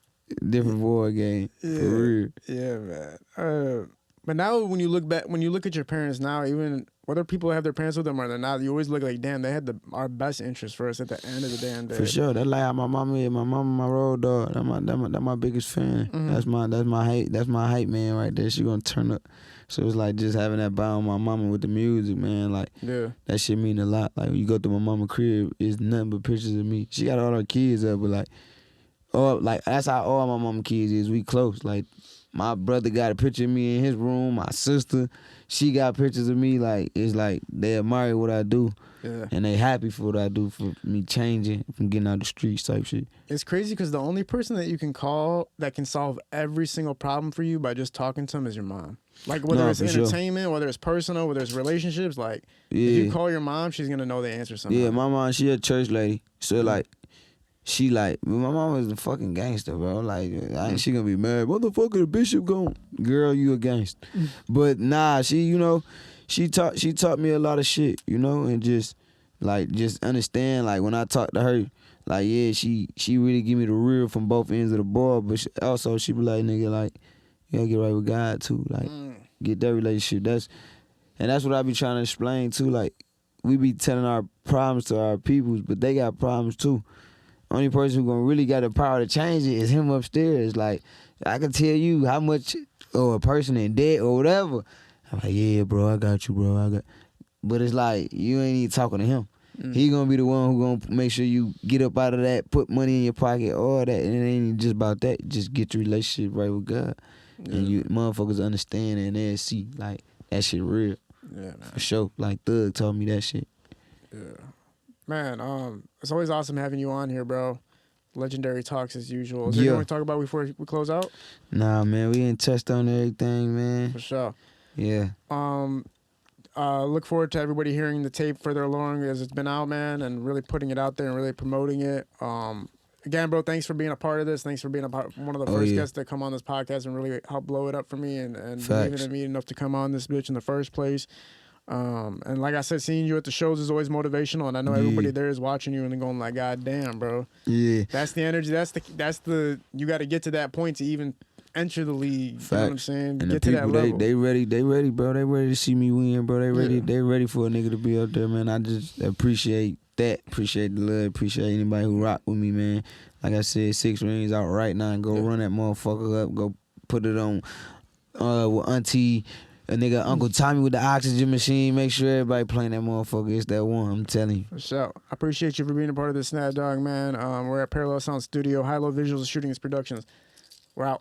different boy game, for real. Yeah, man. But now when you look at your parents now, even whether people have their parents with them or they're not, you always look like, damn, they had our best interest for us at the end of the damn day. For sure. That's like how my mama is. My mama, my road dog. That's my biggest fan. Mm-hmm. That's my hype man right there. She gonna turn up. So it's like just having that bond with my mama with the music, man. Like, that shit mean a lot. Like, when you go through my mama crib, it's nothing but pictures of me. She got all her kids up, but like that's how all my mama kids is. We close. Like, my brother got a picture of me in his room. My sister, she got pictures of me. Like, it's like they admire what I do. Yeah. And they happy for what I do, for me changing, from getting out the streets type shit. It's crazy because the only person that you can call that can solve every single problem for you by just talking to them is your mom. Like, whether it's entertainment, whether it's personal, whether it's relationships, like, if you call your mom, she's going to know the answer somehow. Yeah, my mom, she a church lady. So, like, my mom is a fucking gangster, bro. Like, she gonna be mad. Motherfucker, the bishop gone. Girl, you a gangster. But nah, she taught me a lot of shit, and just understand, like, when I talk to her, like, yeah, she really give me the real from both ends of the ball, but she be like, nigga, like, you gotta get right with God too, like, get that relationship. That's what I be trying to explain too, like, we be telling our problems to our peoples, but they got problems too. Only person who gonna really got the power to change it is him upstairs. Like, I can tell you how much, or a person in debt or whatever. I'm like, yeah, bro, I got you, bro. But it's like, you ain't even talking to him. He gonna be the one who gonna make sure you get up out of that, put money in your pocket, all that. And it ain't just about that. Just get your relationship right with God. And you motherfuckers understand and they'll see, like, that shit real. Yeah, man. For sure. Like, Thug told me that shit. Yeah. Man, it's always awesome having you on here, bro. Legendary talks as usual. Is there anything we talk about before we close out? Nah, man, we ain't touched on everything, man. For sure. Yeah. Look forward to everybody hearing the tape further along as it's been out, man, and really putting it out there and really promoting it. Again, bro, thanks for being a part of this. Thanks for being one of the first guests that come on this podcast and really help blow it up for me and believing in me enough to come on this bitch in the first place. And like I said, seeing you at the shows is always motivational, and I know everybody there is watching you and they're going like, God damn, bro. Yeah. That's the energy. That's the you got to get to that point to even enter the league. Facts. You know what I'm saying? And Get the to people, that level. they ready, bro. They ready to see me win, bro. They ready for a nigga to be out there, man. I just appreciate that. Appreciate the love. Appreciate anybody who rock with me, man. Like I said, 6 rings out right now, and go run that motherfucker up. Go put it on with Auntie, a nigga Uncle Tommy with the oxygen machine. Make sure everybody playing that motherfucker. It's that one, I'm telling you. For sure. I appreciate you for being a part of this Snap Dog, man. We're at Parallel Sound Studio, High Low Visuals, Shooting Productions. We're out.